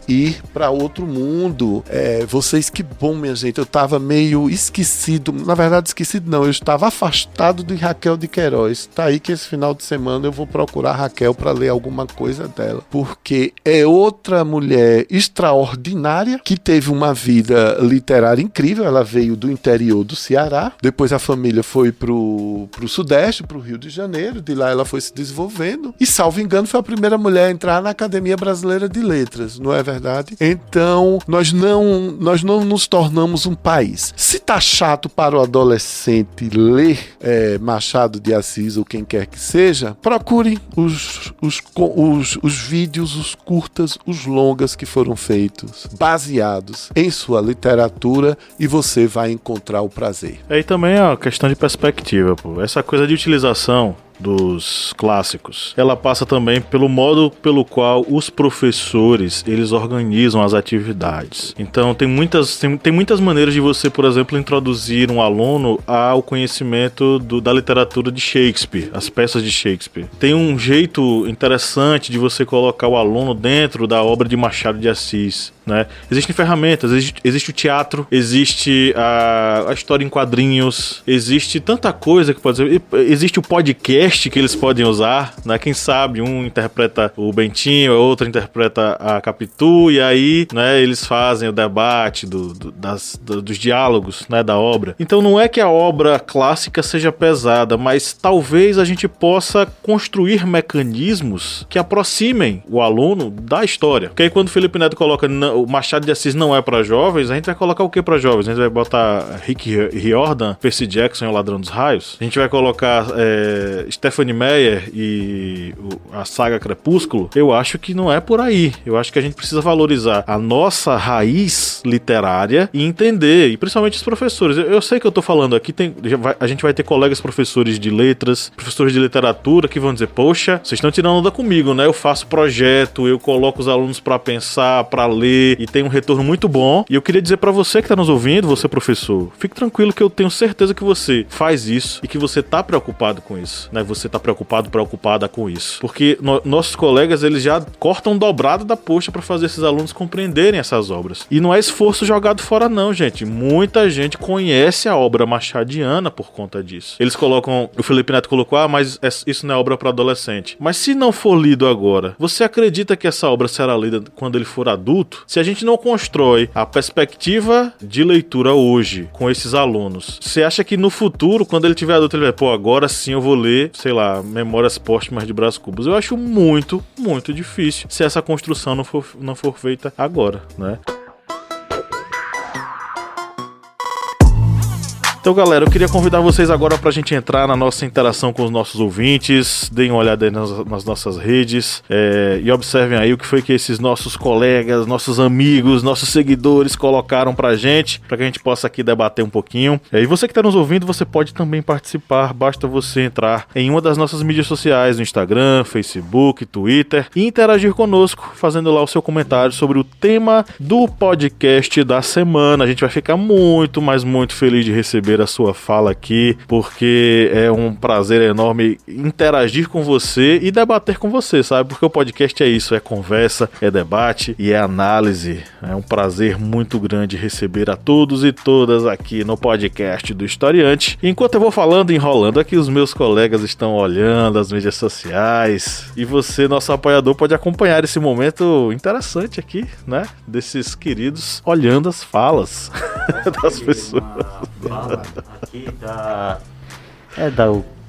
ir para outro mundo. Vocês, que bom, minha gente. Eu estava meio esquecido. Na verdade, esquecido não. Eu estava afastado de Raquel de Queiroz. Tá aí que esse final de semana eu vou procurar Raquel para ler alguma coisa dela. Porque é outra mulher extraordinária que teve uma vida literária incrível. Ela veio do interior do Ceará. Depois a família foi pro Sudeste, pro Rio de Janeiro. De lá ela foi se desenvolvendo. E, salvo engano, foi a primeira mulher a entrar na Academia Brasileira de Letras, não é verdade? Então, nós não nos tornamos um país. Se tá chato para o adolescente ler Machado de Assis ou quem quer que seja, procure os vídeos, os curtas, os longas que foram feitos, baseados em sua literatura, e você vai encontrar o prazer. Aí também é uma questão de perspectiva, pô. Essa coisa de utilização dos clássicos, ela passa também pelo modo pelo qual os professores, eles organizam as atividades. Então tem muitas maneiras de você, por exemplo, introduzir um aluno ao conhecimento da literatura de Shakespeare, as peças de Shakespeare. Tem um jeito interessante de você colocar o aluno dentro da obra de Machado de Assis. né? Existem ferramentas, existe o teatro, existe a história em quadrinhos, existe tanta coisa que pode ser. Existe o podcast que eles podem usar, né? Quem sabe um interpreta o Bentinho, a outra interpreta a Capitu, e aí, né, eles fazem o debate dos diálogos, né, da obra. Então não é que a obra clássica seja pesada, mas talvez a gente possa construir mecanismos que aproximem o aluno da história. Porque aí quando o Felipe Neto coloca o Machado de Assis não é para jovens, a gente vai colocar o que para jovens? A gente vai botar Rick Riordan, Percy Jackson e o Ladrão dos Raios? A gente vai colocar Stephanie Meyer e a saga Crepúsculo? Eu acho que não é por aí. Eu acho que a gente precisa valorizar a nossa raiz literária e entender, e principalmente os professores. Eu sei que eu tô falando aqui, a gente vai ter colegas professores de letras, professores de literatura que vão dizer, poxa, vocês estão tirando onda comigo, né? Eu faço projeto, eu coloco os alunos pra pensar, pra ler, e tem um retorno muito bom. E eu queria dizer pra você que tá nos ouvindo, você professor, fique tranquilo que eu tenho certeza que você faz isso e que você tá preocupado com isso, né? Você tá preocupada com isso. Porque nossos colegas, eles já cortam dobrado da poxa pra fazer esses alunos compreenderem essas obras. E não é esforço jogado fora não, gente. Muita gente conhece a obra machadiana por conta disso. Eles colocam, o Felipe Neto colocou, mas isso não é obra para adolescente. Mas se não for lido agora, você acredita que essa obra será lida quando ele for adulto? Se a gente não constrói a perspectiva de leitura hoje com esses alunos, você acha que no futuro, quando ele tiver adulto, ele vai, pô, agora sim eu vou ler, sei lá, Memórias Póstumas de Brás Cubas? Eu acho muito, muito difícil se essa construção não for feita agora, né? Então, galera, eu queria convidar vocês agora pra gente entrar na nossa interação com os nossos ouvintes. Deem uma olhada aí nas nossas redes e observem aí o que foi que esses nossos colegas, nossos amigos, nossos seguidores colocaram pra gente, pra que a gente possa aqui debater um pouquinho. E você que tá nos ouvindo, você pode também participar. Basta você entrar em uma das nossas mídias sociais, no Instagram, Facebook, Twitter, e interagir conosco, fazendo lá o seu comentário sobre o tema do podcast da semana. A gente vai ficar muito, mas muito feliz de receber a sua fala aqui, porque é um prazer enorme interagir com você e debater com você, sabe? Porque o podcast é isso, é conversa, é debate e é análise. É um prazer muito grande receber a todos e todas aqui no podcast do Historiante. Enquanto eu vou falando e enrolando aqui, os meus colegas estão olhando as mídias sociais e você, nosso apoiador, pode acompanhar esse momento interessante aqui, né? Desses queridos olhando as falas das pessoas.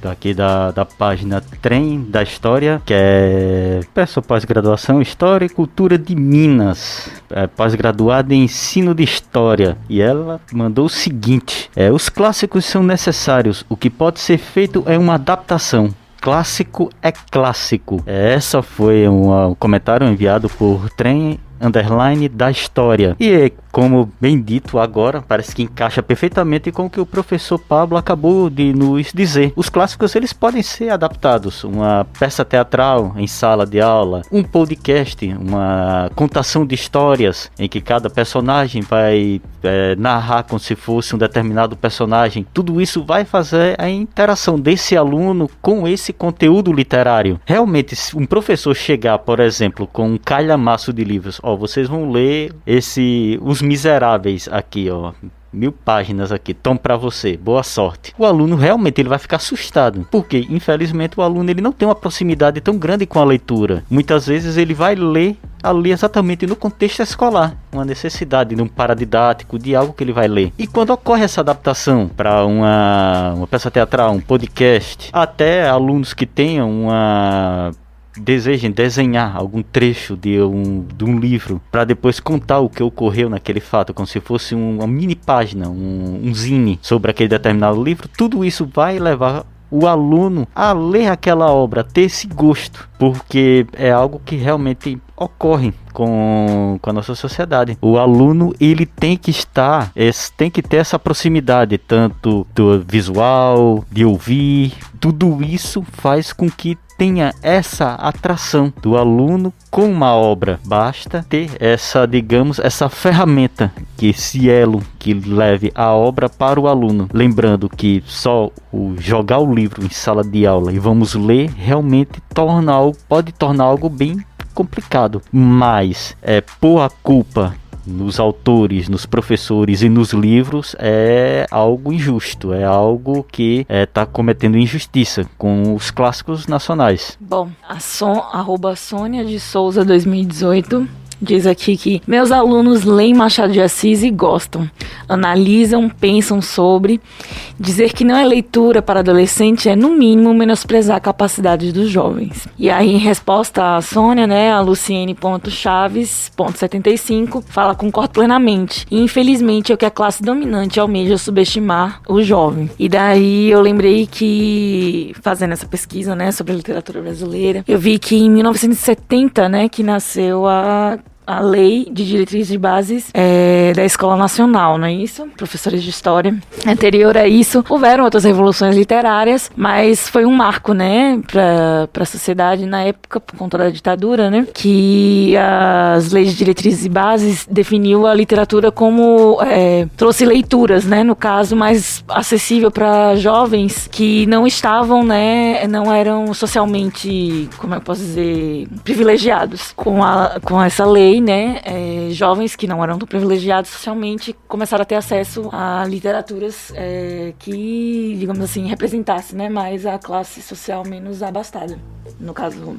Aqui da página Trem da História, que é pessoa pós-graduação História e Cultura de Minas, pós-graduada em Ensino de História, e ela mandou o seguinte: os clássicos são necessários, o que pode ser feito é uma adaptação. Clássico é clássico. Essa foi um comentário enviado por Trem da História. E como bem dito agora, parece que encaixa perfeitamente com o que o professor Pablo acabou de nos dizer. Os clássicos, eles podem ser adaptados. Uma peça teatral em sala de aula, um podcast, uma contação de histórias em que cada personagem vai narrar como se fosse um determinado personagem. Tudo isso vai fazer a interação desse aluno com esse conteúdo literário. Realmente, se um professor chegar, por exemplo, com um calhamaço de livros, vocês vão ler Os Miseráveis aqui, 1000 páginas aqui, toma pra você, boa sorte. O aluno realmente ele vai ficar assustado, porque infelizmente o aluno ele não tem uma proximidade tão grande com a leitura. Muitas vezes ele vai ler ali exatamente no contexto escolar, uma necessidade de um paradidático, de algo que ele vai ler. E quando ocorre essa adaptação para uma peça teatral, um podcast, até alunos que tenham desejem desenhar algum trecho de um livro para depois contar o que ocorreu naquele fato, como se fosse uma mini página, um zine sobre aquele determinado livro, tudo isso vai levar o aluno a ler aquela obra, a ter esse gosto, porque é algo que realmente ocorre com a nossa sociedade. O aluno ele tem que ter essa proximidade, tanto do visual, de ouvir, tudo isso faz com que tenha essa atração do aluno com uma obra. Basta ter essa ferramenta, esse elo que leve a obra para o aluno. Lembrando que só jogar o livro em sala de aula e vamos ler realmente pode tornar algo bem complicado, mas pôr a culpa nos autores, nos professores e nos livros é algo injusto, é algo que está cometendo injustiça com os clássicos nacionais. Bom, @ Sônia de Souza 2018 diz aqui que meus alunos leem Machado de Assis e gostam, analisam, pensam sobre. Dizer que não é leitura para adolescente é, no mínimo, menosprezar a capacidade dos jovens. E aí, em resposta à Sônia, né, a Luciene.Chaves.75 fala: concordo plenamente. E, infelizmente, é o que a classe dominante almeja subestimar o jovem. E daí eu lembrei que, fazendo essa pesquisa, né, sobre a literatura brasileira, eu vi que em 1970, né, que nasceu a Lei de Diretrizes e Bases da Escola Nacional, não é isso? Professores de História. Anterior a isso, houveram outras revoluções literárias, mas foi um marco, né, para a sociedade na época, por conta da ditadura, né, que as Leis de Diretrizes e Bases definiu a literatura como, trouxe leituras, né, no caso, mais acessível para jovens que não estavam, né, não eram socialmente, como eu posso dizer, privilegiados com essa lei. Né, jovens que não eram tão privilegiados socialmente começaram a ter acesso a literaturas que, digamos assim, representassem, né, mais a classe social menos abastada, no caso,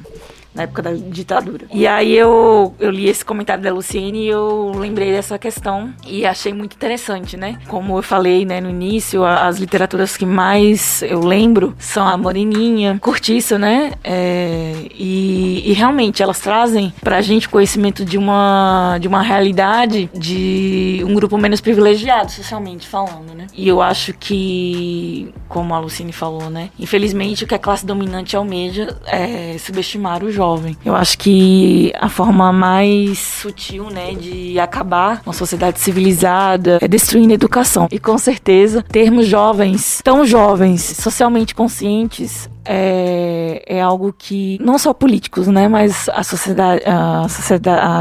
na época da ditadura. E aí eu li esse comentário da Luciene e eu lembrei dessa questão e achei muito interessante, né? Como eu falei, né, no início, as literaturas que mais eu lembro são a Moreninha, Cortiço, né? E realmente elas trazem pra gente conhecimento de uma realidade de um grupo menos privilegiado, socialmente falando, né? E eu acho que, como a Luciene falou, né, infelizmente o que a classe dominante almeja é subestimar o jovem. Eu acho que a forma mais sutil, né, de acabar com a sociedade civilizada é destruindo a educação. E com certeza, termos jovens, tão jovens, socialmente conscientes, é algo que não só políticos, né, mas a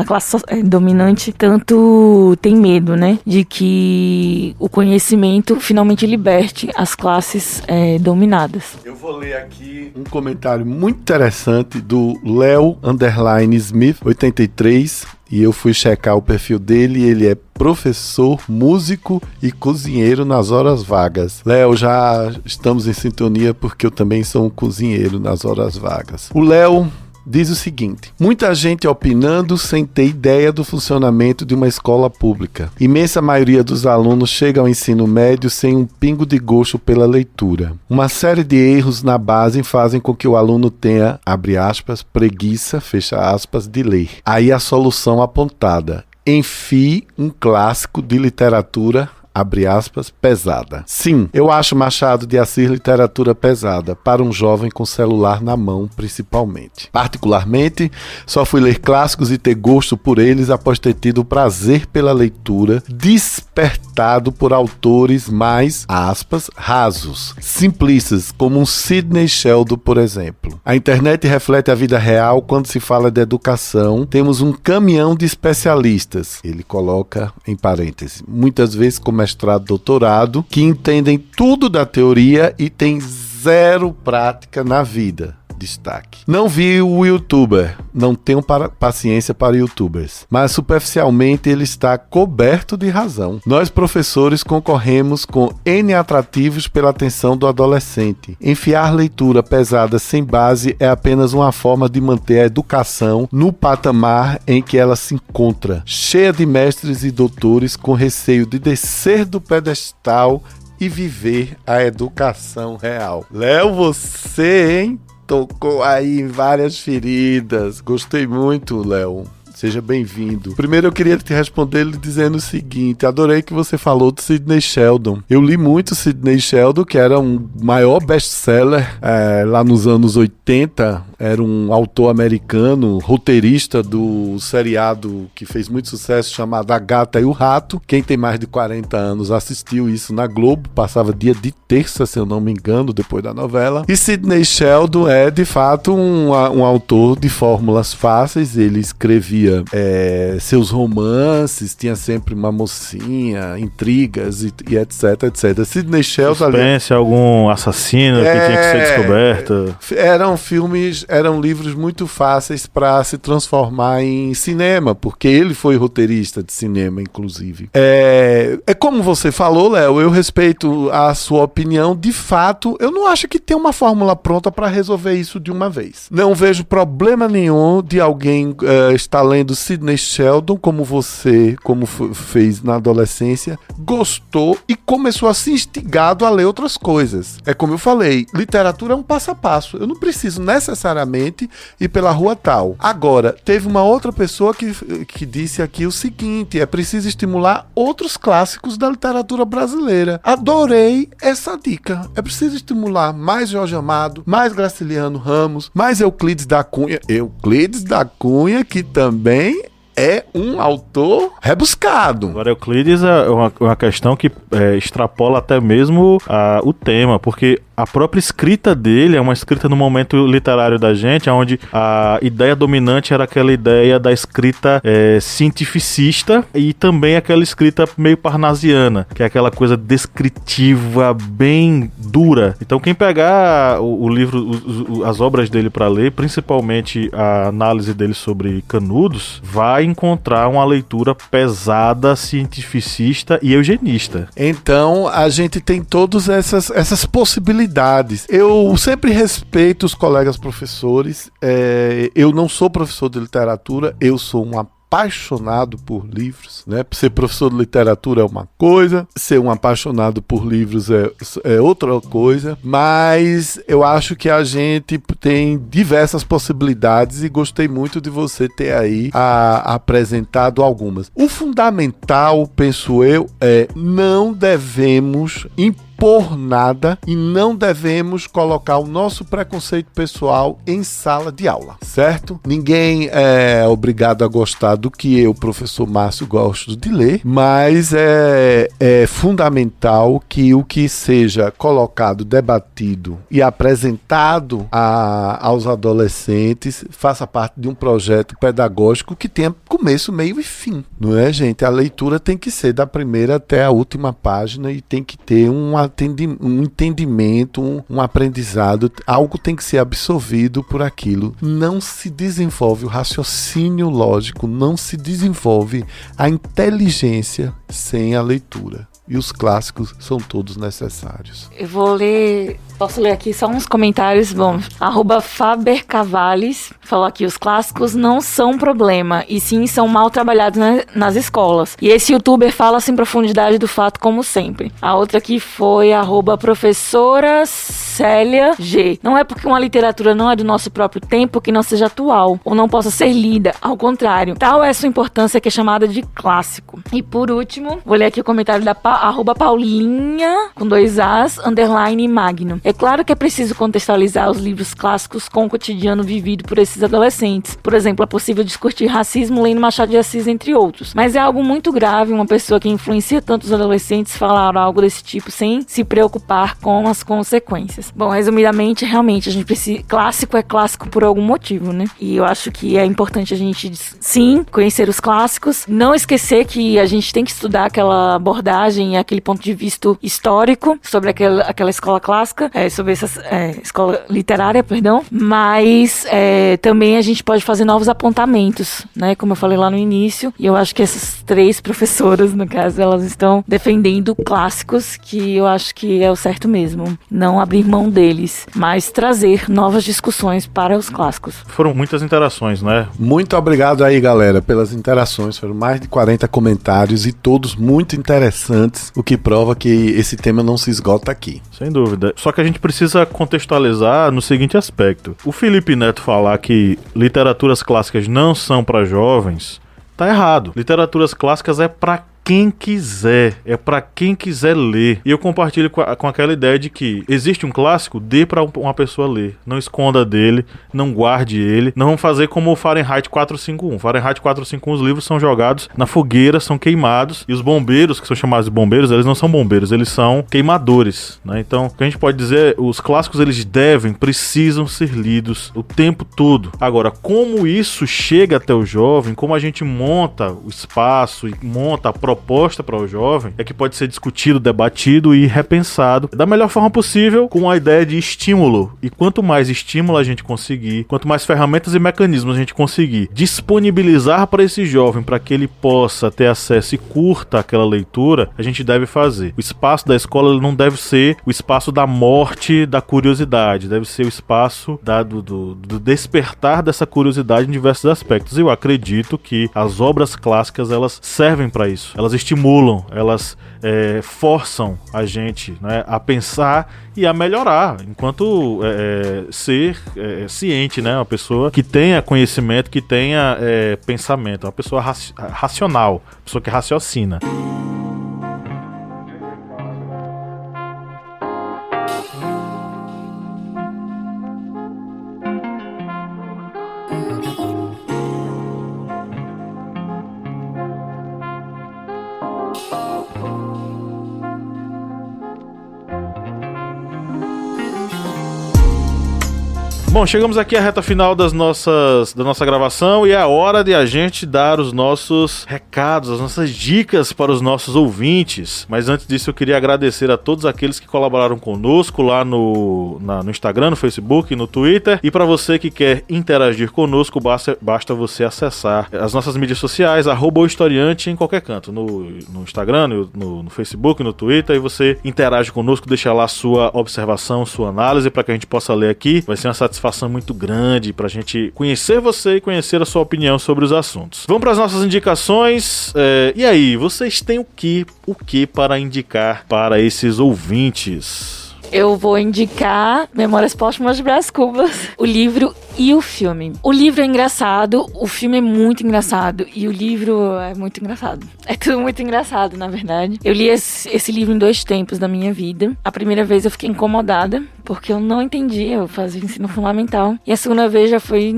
classe dominante tanto tem medo, né, de que o conhecimento finalmente liberte as classes dominadas. Eu vou ler aqui um comentário muito interessante do Leo_Smith 83. E eu fui checar o perfil dele e ele é professor, músico e cozinheiro nas horas vagas. Léo, já estamos em sintonia porque eu também sou um cozinheiro nas horas vagas. O Léo diz o seguinte: muita gente opinando sem ter ideia do funcionamento de uma escola pública. Imensa maioria dos alunos chega ao ensino médio sem um pingo de gosto pela leitura. Uma série de erros na base fazem com que o aluno tenha, abre aspas, preguiça, fecha aspas, de ler. Aí a solução apontada: enfie um clássico de literatura, abre aspas, pesada. Sim, eu acho Machado de Assis literatura pesada, para um jovem com celular na mão, principalmente. Particularmente, só fui ler clássicos e ter gosto por eles após ter tido o prazer pela leitura, despertado por autores mais, aspas, rasos, simplistas, como um Sidney Sheldon, por exemplo. A internet reflete a vida real quando se fala de educação. Temos um caminhão de especialistas, ele coloca em parênteses, muitas vezes com mestrado, doutorado, que entendem tudo da teoria e têm zero prática na vida. Destaque. Não vi o youtuber, não tenho paciência para youtubers, mas superficialmente ele está coberto de razão. Nós professores concorremos com N atrativos pela atenção do adolescente. Enfiar leitura pesada sem base é apenas uma forma de manter a educação no patamar em que ela se encontra, cheia de mestres e doutores com receio de descer do pedestal e viver a educação real. Léo, você, hein? Tocou aí em várias feridas. Gostei muito, Léo. Seja bem-vindo. Primeiro eu queria te responder lhe dizendo o seguinte: adorei que você falou de Sidney Sheldon. Eu li muito Sidney Sheldon, que era um maior best-seller lá nos anos 80. Era um autor americano, roteirista do seriado que fez muito sucesso chamado A Gata e o Rato. Quem tem mais de 40 anos assistiu isso na Globo. Passava dia de terça, se eu não me engano, depois da novela. E Sidney Sheldon é, de fato, um autor de fórmulas fáceis. Ele escrevia escrevia seus romances, tinha sempre uma mocinha, intrigas e etc, etc. Sidney Sheldon... Suspense, algum assassino que tinha que ser descoberto. Eram livros muito fáceis para se transformar em cinema, porque ele foi roteirista de cinema, inclusive. É como você falou, Léo, eu respeito a sua opinião. De fato, eu não acho que tem uma fórmula pronta para resolver isso de uma vez. Não vejo problema nenhum de alguém estar lendo Sidney Sheldon, como você, fez na adolescência, gostou e começou a se instigado a ler outras coisas. É como eu falei, literatura é um passo a passo. Eu não preciso necessariamente ir pela rua tal. Agora, teve uma outra pessoa que disse aqui o seguinte: é preciso estimular outros clássicos da literatura brasileira. Adorei essa dica. É preciso estimular mais Jorge Amado, mais Graciliano Ramos, mais Euclides da Cunha. Euclides da Cunha, que também é um autor rebuscado. Agora, Euclides é uma questão que extrapola até mesmo o tema, porque a própria escrita dele é uma escrita no momento literário da gente, onde a ideia dominante era aquela ideia da escrita cientificista e também aquela escrita meio parnasiana, que é aquela coisa descritiva, bem dura. Então, quem pegar o livro, as obras dele para ler, principalmente a análise dele sobre Canudos, vai encontrar uma leitura pesada, cientificista e eugenista. Então, a gente tem todas essas possibilidades. Eu sempre respeito os colegas professores. Eu não sou professor de literatura, eu sou um apaixonado por livros, né? Ser professor de literatura é uma coisa, ser um apaixonado por livros é outra coisa, mas eu acho que a gente tem diversas possibilidades e gostei muito de você ter aí apresentado algumas. O fundamental, penso eu, não devemos por nada e não devemos colocar o nosso preconceito pessoal em sala de aula, certo? Ninguém é obrigado a gostar do que eu, professor Márcio, gosto de ler, mas é fundamental que o que seja colocado, debatido e apresentado aos adolescentes faça parte de um projeto pedagógico que tenha começo, meio e fim, não é, gente? A leitura tem que ser da primeira até a última página e tem que ter um entendimento, um aprendizado, algo tem que ser absorvido por aquilo. Não se desenvolve o raciocínio lógico, não se desenvolve a inteligência sem a leitura. E os clássicos são todos necessários. Eu posso ler aqui só uns comentários. Bom, @FaberCavales falou aqui: os clássicos não são problema, e sim são mal trabalhados nas escolas. E esse youtuber fala sem profundidade do fato, como sempre. A outra aqui foi @professora Célia G. Não é porque uma literatura não é do nosso próprio tempo que não seja atual, ou não possa ser lida. Ao contrário, tal é sua importância que é chamada de clássico. E por último, vou ler aqui o comentário da @Paulinha, com 2 As, _Magno. É claro que é preciso contextualizar os livros clássicos com o cotidiano vivido por esses adolescentes. Por exemplo, é possível discutir racismo lendo Machado de Assis, entre outros. Mas é algo muito grave uma pessoa que influencia tantos adolescentes falar algo desse tipo sem se preocupar com as consequências. Bom, resumidamente, realmente, a gente precisa... Clássico é clássico por algum motivo, né? E eu acho que é importante a gente, sim, conhecer os clássicos. Não esquecer que a gente tem que estudar aquela abordagem, aquele ponto de vista histórico sobre aquela escola clássica, sobre essa escola literária, perdão, mas também a gente pode fazer novos apontamentos, né, como eu falei lá no início, e eu acho que essas 3 professoras, no caso, elas estão defendendo clássicos, que eu acho que é o certo mesmo, não abrir mão deles, mas trazer novas discussões para os clássicos. Foram muitas interações, né? Muito obrigado aí, galera, pelas interações, foram mais de 40 comentários e todos muito interessantes, o que prova que esse tema não se esgota aqui. Sem dúvida. Só que a gente precisa contextualizar no seguinte aspecto. O Felipe Neto falar que literaturas clássicas não são para jovens, tá errado. Literaturas clássicas é para quem quiser, é pra quem quiser ler. E eu compartilho com aquela ideia de que existe um clássico, dê pra uma pessoa ler. Não esconda dele, não guarde ele. Não vamos fazer como o Fahrenheit 451. Fahrenheit 451, os livros são jogados na fogueira, são queimados, e os bombeiros, que são chamados de bombeiros, eles não são bombeiros, eles são queimadores, né? Então, o que a gente pode dizer, os clássicos, eles precisam ser lidos o tempo todo. Agora, como isso chega até o jovem, como a gente monta o espaço e monta a proposta para o jovem, é que pode ser discutido, debatido e repensado da melhor forma possível, com a ideia de estímulo. E quanto mais estímulo a gente conseguir, quanto mais ferramentas e mecanismos a gente conseguir disponibilizar para esse jovem, para que ele possa ter acesso e curta aquela leitura, a gente deve fazer. O espaço da escola não deve ser o espaço da morte da curiosidade, deve ser o espaço do despertar dessa curiosidade em diversos aspectos. Eu acredito que as obras clássicas, elas servem para isso. Elas estimulam, elas forçam a gente, né, a pensar e a melhorar, enquanto ser ciente, né, uma pessoa que tenha conhecimento, que tenha pensamento, uma pessoa racional, uma pessoa que raciocina. Bom, chegamos aqui à reta final da nossa gravação e é a hora de a gente dar os nossos recados, as nossas dicas para os nossos ouvintes. Mas antes disso, eu queria agradecer a todos aqueles que colaboraram conosco lá no Instagram, no Facebook e no Twitter. E para você que quer interagir conosco, basta você acessar as nossas mídias sociais, @historiante em qualquer canto, no Instagram, no Facebook, no Twitter, e você interage conosco, deixa lá sua observação, sua análise, para que a gente possa ler aqui. Vai ser uma satisfação muito grande pra gente conhecer você e conhecer a sua opinião sobre os assuntos. Vamos para as nossas indicações. E aí, vocês têm o que para indicar para esses ouvintes? Eu vou indicar Memórias Póstumas de Brás Cubas, o livro e o filme. O livro é engraçado, o filme é muito engraçado e o livro é muito engraçado. É tudo muito engraçado, na verdade. Eu li esse livro em 2 tempos da minha vida. A primeira vez eu fiquei incomodada, porque eu não entendi, eu fazia ensino fundamental. E a segunda vez já foi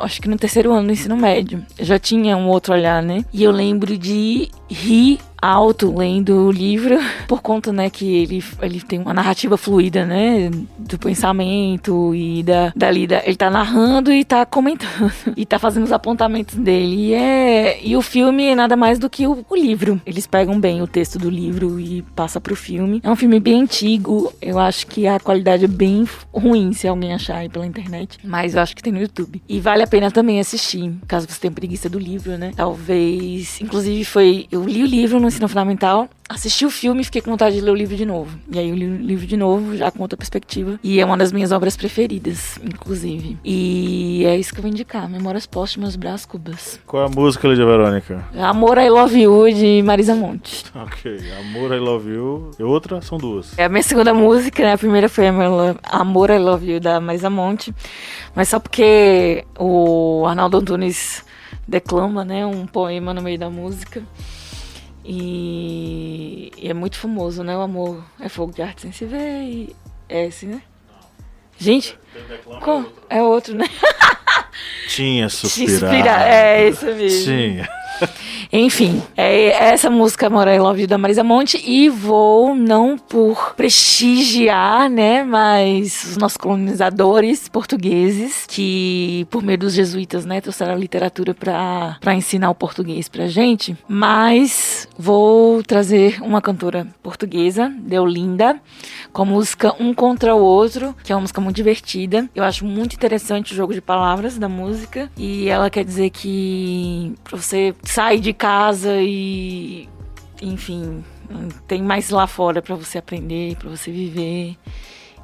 acho que no 3º ano do ensino médio. Eu já tinha um outro olhar, né? E eu lembro de rir alto lendo o livro, por conta, né, que ele tem uma narrativa fluida, né, do pensamento e ele tá narrando e tá comentando e tá fazendo os apontamentos dele, e o filme é nada mais do que o livro. Eles pegam bem o texto do livro e passa pro filme. É um filme bem antigo, eu acho que a qualidade é bem ruim se alguém achar aí pela internet, mas eu acho que tem no YouTube. E vale a pena também assistir, caso você tenha preguiça do livro, né, talvez, inclusive eu li o livro no ensino fundamental, assisti o filme e fiquei com vontade de ler o livro de novo. E aí eu li o livro de novo, já com outra perspectiva. E é uma das minhas obras preferidas, inclusive. E é isso que eu vou indicar. Memórias Póstumas, Brás Cubas. Qual é a música, Lídia Verônica? Amor, I Love You, de Marisa Monte. Ok, Amor, I Love You. E outra? São 2. É a minha segunda música, né? A primeira foi Amor, I Love You, da Marisa Monte. Mas só porque o Arnaldo Antunes declama, né, um poema no meio da música. E é muito famoso, né? O amor é fogo de arte sem se ver. E é esse, né? Gente, qual? É outro, né? Tinha suspirar. É isso mesmo. Tinha. Enfim, é essa música Amor, I Love You, da Marisa Monte. E vou, não por prestigiar, né, mas os nossos colonizadores portugueses, que por meio dos jesuítas, né, trouxeram a literatura pra ensinar o português pra gente, mas vou trazer uma cantora portuguesa, Deolinda, com a música Um Contra o Outro, que é uma música muito divertida. Eu acho muito interessante o jogo de palavras da música, e ela quer dizer que pra você sair de casa e, enfim, tem mais lá fora pra você aprender, pra você viver,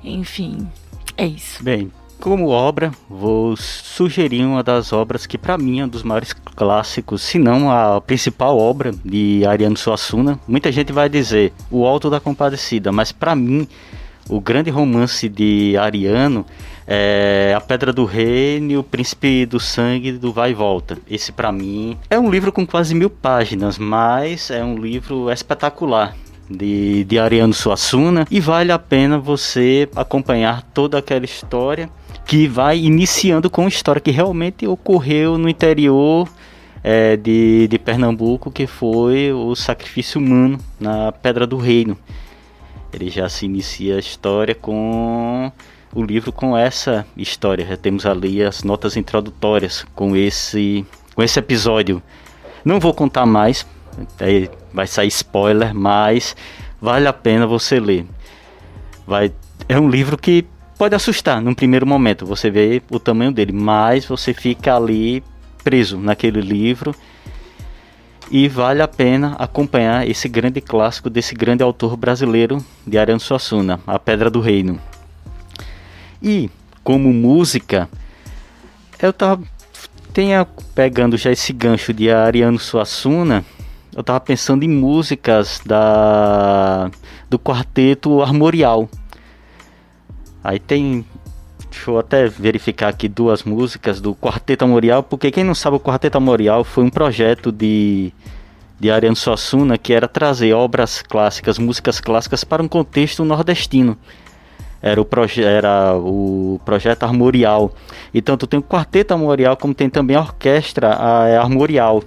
enfim, é isso. Bem, como obra, vou sugerir uma das obras que para mim é um dos maiores clássicos, se não a principal obra de Ariano Suassuna. Muita gente vai dizer O Alto da Compadecida, mas para mim o grande romance de Ariano é A Pedra do Reino e O Príncipe do Sangue do Vai e Volta. Esse, para mim, é um livro com quase 1000 páginas, mas é um livro espetacular de Ariano Suassuna, e vale a pena você acompanhar toda aquela história que vai iniciando com uma história que realmente ocorreu no interior de Pernambuco, que foi o sacrifício humano na Pedra do Reino. Ele já se inicia a história com o livro, com essa história. Já temos ali as notas introdutórias com esse episódio. Não vou contar mais, vai sair spoiler, mas vale a pena você ler. É um livro que pode assustar num primeiro momento, você vê o tamanho dele, mas você fica ali preso naquele livro, e vale a pena acompanhar esse grande clássico desse grande autor brasileiro de Ariano Suassuna, A Pedra do Reino. E como música, eu tava pegando já esse gancho de Ariano Suassuna, eu tava pensando em músicas do Quarteto Armorial. Aí deixa eu até verificar aqui 2 músicas do Quarteto Armorial, porque quem não sabe, o Quarteto Armorial foi um projeto de Ariano Suassuna, que era trazer obras clássicas, músicas clássicas para um contexto nordestino. Era o projeto Armorial. E tanto tem o Quarteto Armorial, como tem também a Orquestra Armorial.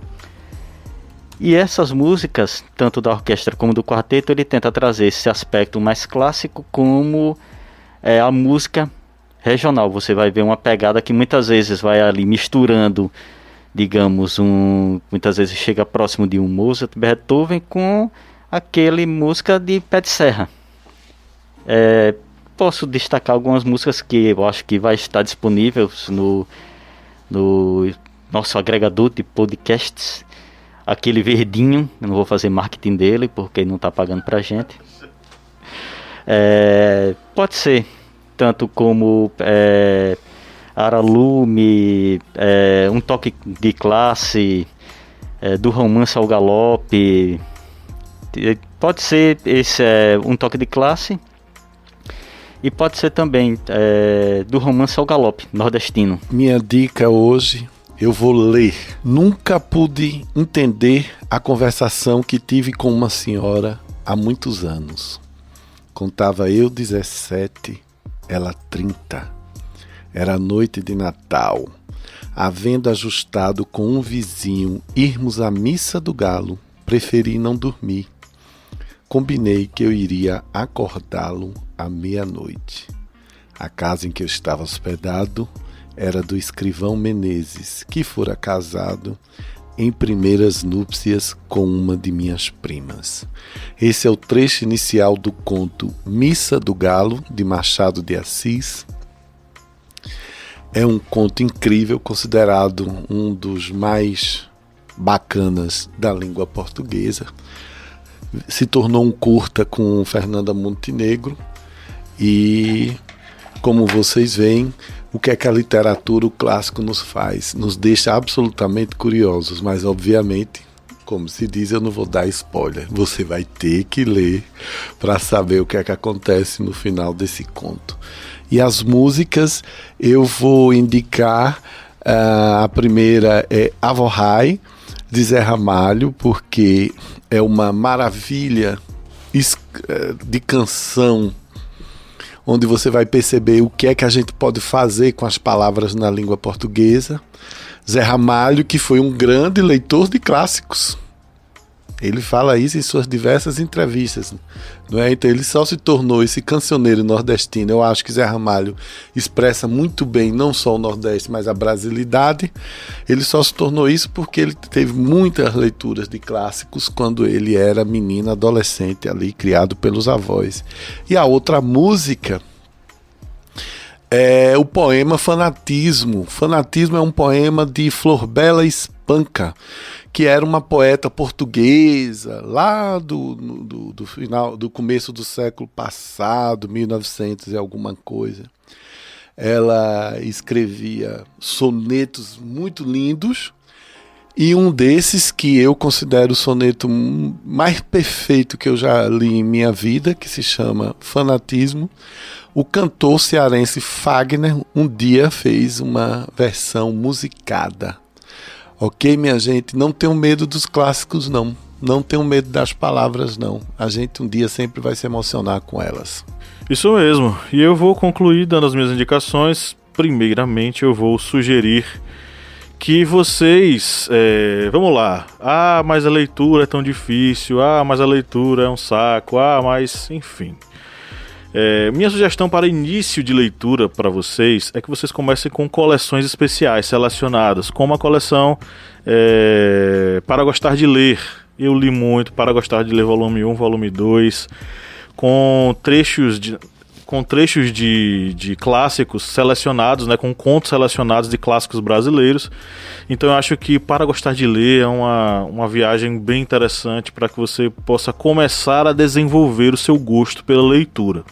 E essas músicas, tanto da orquestra como do quarteto, ele tenta trazer esse aspecto mais clássico, como a música regional. Você vai ver uma pegada que muitas vezes vai ali misturando, digamos, muitas vezes chega próximo de um Mozart, Beethoven, com aquele música de pé de serra. Posso destacar algumas músicas que eu acho que vai estar disponível no nosso agregador de podcasts, aquele verdinho. Eu não vou fazer marketing dele porque ele não está pagando pra gente. Pode ser tanto como Aralume, um toque de classe, do romance ao galope. Pode ser esse um toque de classe, e pode ser também do romance ao galope nordestino. Minha dica hoje, eu vou ler. Nunca pude entender a conversação que tive com uma senhora há muitos anos. Contava eu 17, ela 30. Era noite de Natal. Havendo ajustado com um vizinho irmos à missa do galo, preferi não dormir. Combinei que eu iria acordá-lo à meia-noite. A casa em que eu estava hospedado era do escrivão Menezes, que fora casado em primeiras núpcias com uma de minhas primas. Esse é o trecho inicial do conto Missa do Galo, de Machado de Assis. É um conto incrível, considerado um dos mais bacanas da língua portuguesa. Se tornou um curta com Fernanda Montenegro, e, como vocês veem, o que é que a literatura, o clássico, nos faz? Nos deixa absolutamente curiosos, mas obviamente, como se diz, eu não vou dar spoiler. Você vai ter que ler para saber o que é que acontece no final desse conto. E as músicas, eu vou indicar, a primeira é Avorrai, de Zé Ramalho, porque é uma maravilha de canção, onde você vai perceber o que é que a gente pode fazer com as palavras na língua portuguesa. Zé Ramalho, que foi um grande leitor de clássicos. Ele fala isso em suas diversas entrevistas, não é? Então ele só se tornou esse cancioneiro nordestino. Eu acho que Zé Ramalho expressa muito bem não só o Nordeste, mas a brasilidade. Ele só se tornou isso porque ele teve muitas leituras de clássicos quando ele era menino, adolescente ali, criado pelos avós. E a outra música é o poema Fanatismo. Fanatismo é um poema de Florbela Espanca, que era uma poeta portuguesa lá do final, do começo do século passado, 1900 e alguma coisa. Ela escrevia sonetos muito lindos, E um desses que eu considero o soneto mais perfeito que eu já li em minha vida, que se chama Fanatismo. O cantor cearense Fagner um dia fez uma versão musicada. Ok, minha gente? Não tenham medo dos clássicos, não. Não tenham medo das palavras, não. A gente um dia sempre vai se emocionar com elas. Isso mesmo. E eu vou concluir dando as minhas indicações. Primeiramente, eu vou sugerir que vocês, vamos lá, mas a leitura é tão difícil, mas a leitura é um saco, mas enfim. Minha sugestão para início de leitura para vocês é que vocês comecem com coleções especiais selecionadas, como a coleção Para Gostar de Ler. Eu li muito Para Gostar de Ler volume 1, volume 2, com trechos de clássicos selecionados, né, com contos selecionados de clássicos brasileiros. Então eu acho que Para Gostar de Ler é uma viagem bem interessante para que você possa começar a desenvolver o seu gosto pela leitura.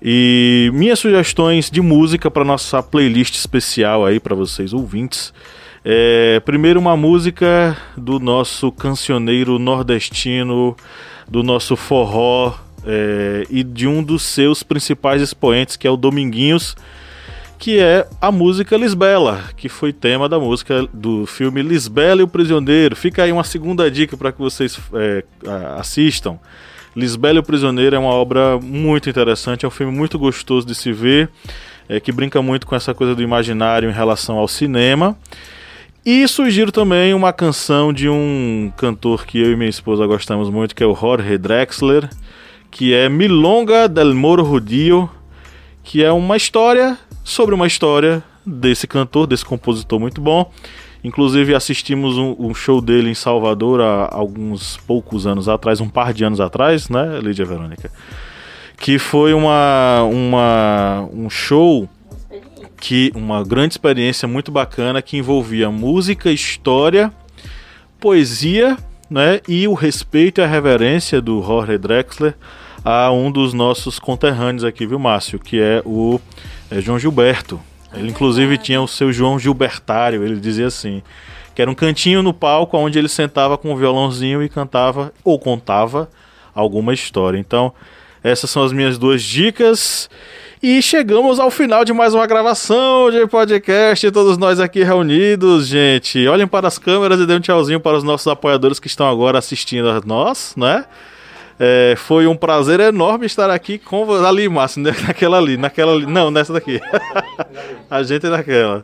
E minhas sugestões de música para nossa playlist especial aí para vocês ouvintes. Primeiro uma música do nosso cancioneiro nordestino, do nosso forró, e de um dos seus principais expoentes, que é o Dominguinhos, que é a música Lisbela, que foi tema da música do filme Lisbela e o Prisioneiro. Fica aí uma segunda dica para que vocês assistam. Lisbela e o Prisioneiro é uma obra muito interessante, é um filme muito gostoso de se ver, que brinca muito com essa coisa do imaginário em relação ao cinema. E sugiro também uma canção de um cantor que eu e minha esposa gostamos muito, que é o Jorge Drexler, que é Milonga del Moro Judío, que é uma história sobre uma história desse cantor, desse compositor muito bom. Inclusive assistimos um show dele em Salvador há alguns poucos anos atrás, um par de anos atrás, né, Lídia Verônica? Que foi um show, uma grande experiência muito bacana, que envolvia música, história, poesia, né, e o respeito e a reverência do Jorge Drexler a um dos nossos conterrâneos aqui, viu, Márcio? Que é o João Gilberto. Ele inclusive tinha o seu João Gilbertário, ele dizia assim, que era um cantinho no palco onde ele sentava com o violãozinho e cantava ou contava alguma história. Então, essas são as minhas duas dicas. E chegamos ao final de mais uma gravação de podcast, todos nós aqui reunidos, gente. Olhem para as câmeras e dêem um tchauzinho para os nossos apoiadores que estão agora assistindo a nós, né? Foi um prazer enorme estar aqui com você. Ali, Márcio, naquela ali. Não, nessa daqui. A gente é daquela.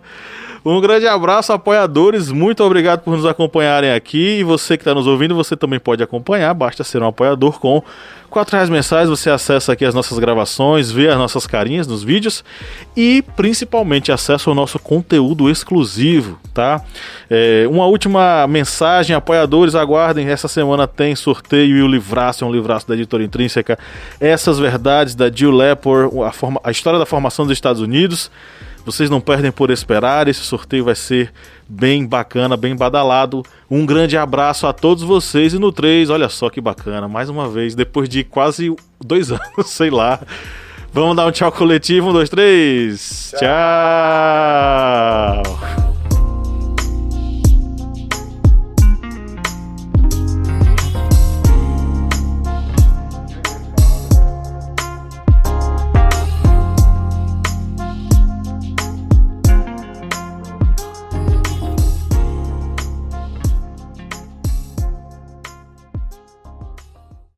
Um grande abraço, apoiadores. Muito obrigado por nos acompanharem aqui. E você que está nos ouvindo, você também pode acompanhar. Basta ser um apoiador com R$4 mensais. Você acessa aqui as nossas gravações, vê as nossas carinhas nos vídeos e principalmente acessa o nosso conteúdo exclusivo, tá? Uma última mensagem, apoiadores, aguardem. Essa semana tem sorteio e o livraço, é um livraço da Editora Intrínseca. Essas verdades da Jill Lepore, a história da formação dos Estados Unidos. Vocês não perdem por esperar, esse sorteio vai ser bem bacana, bem badalado. Um grande abraço a todos vocês e no 3, olha só que bacana, mais uma vez, depois de quase 2 anos, sei lá. Vamos dar um tchau coletivo, 1, 2, 3, tchau!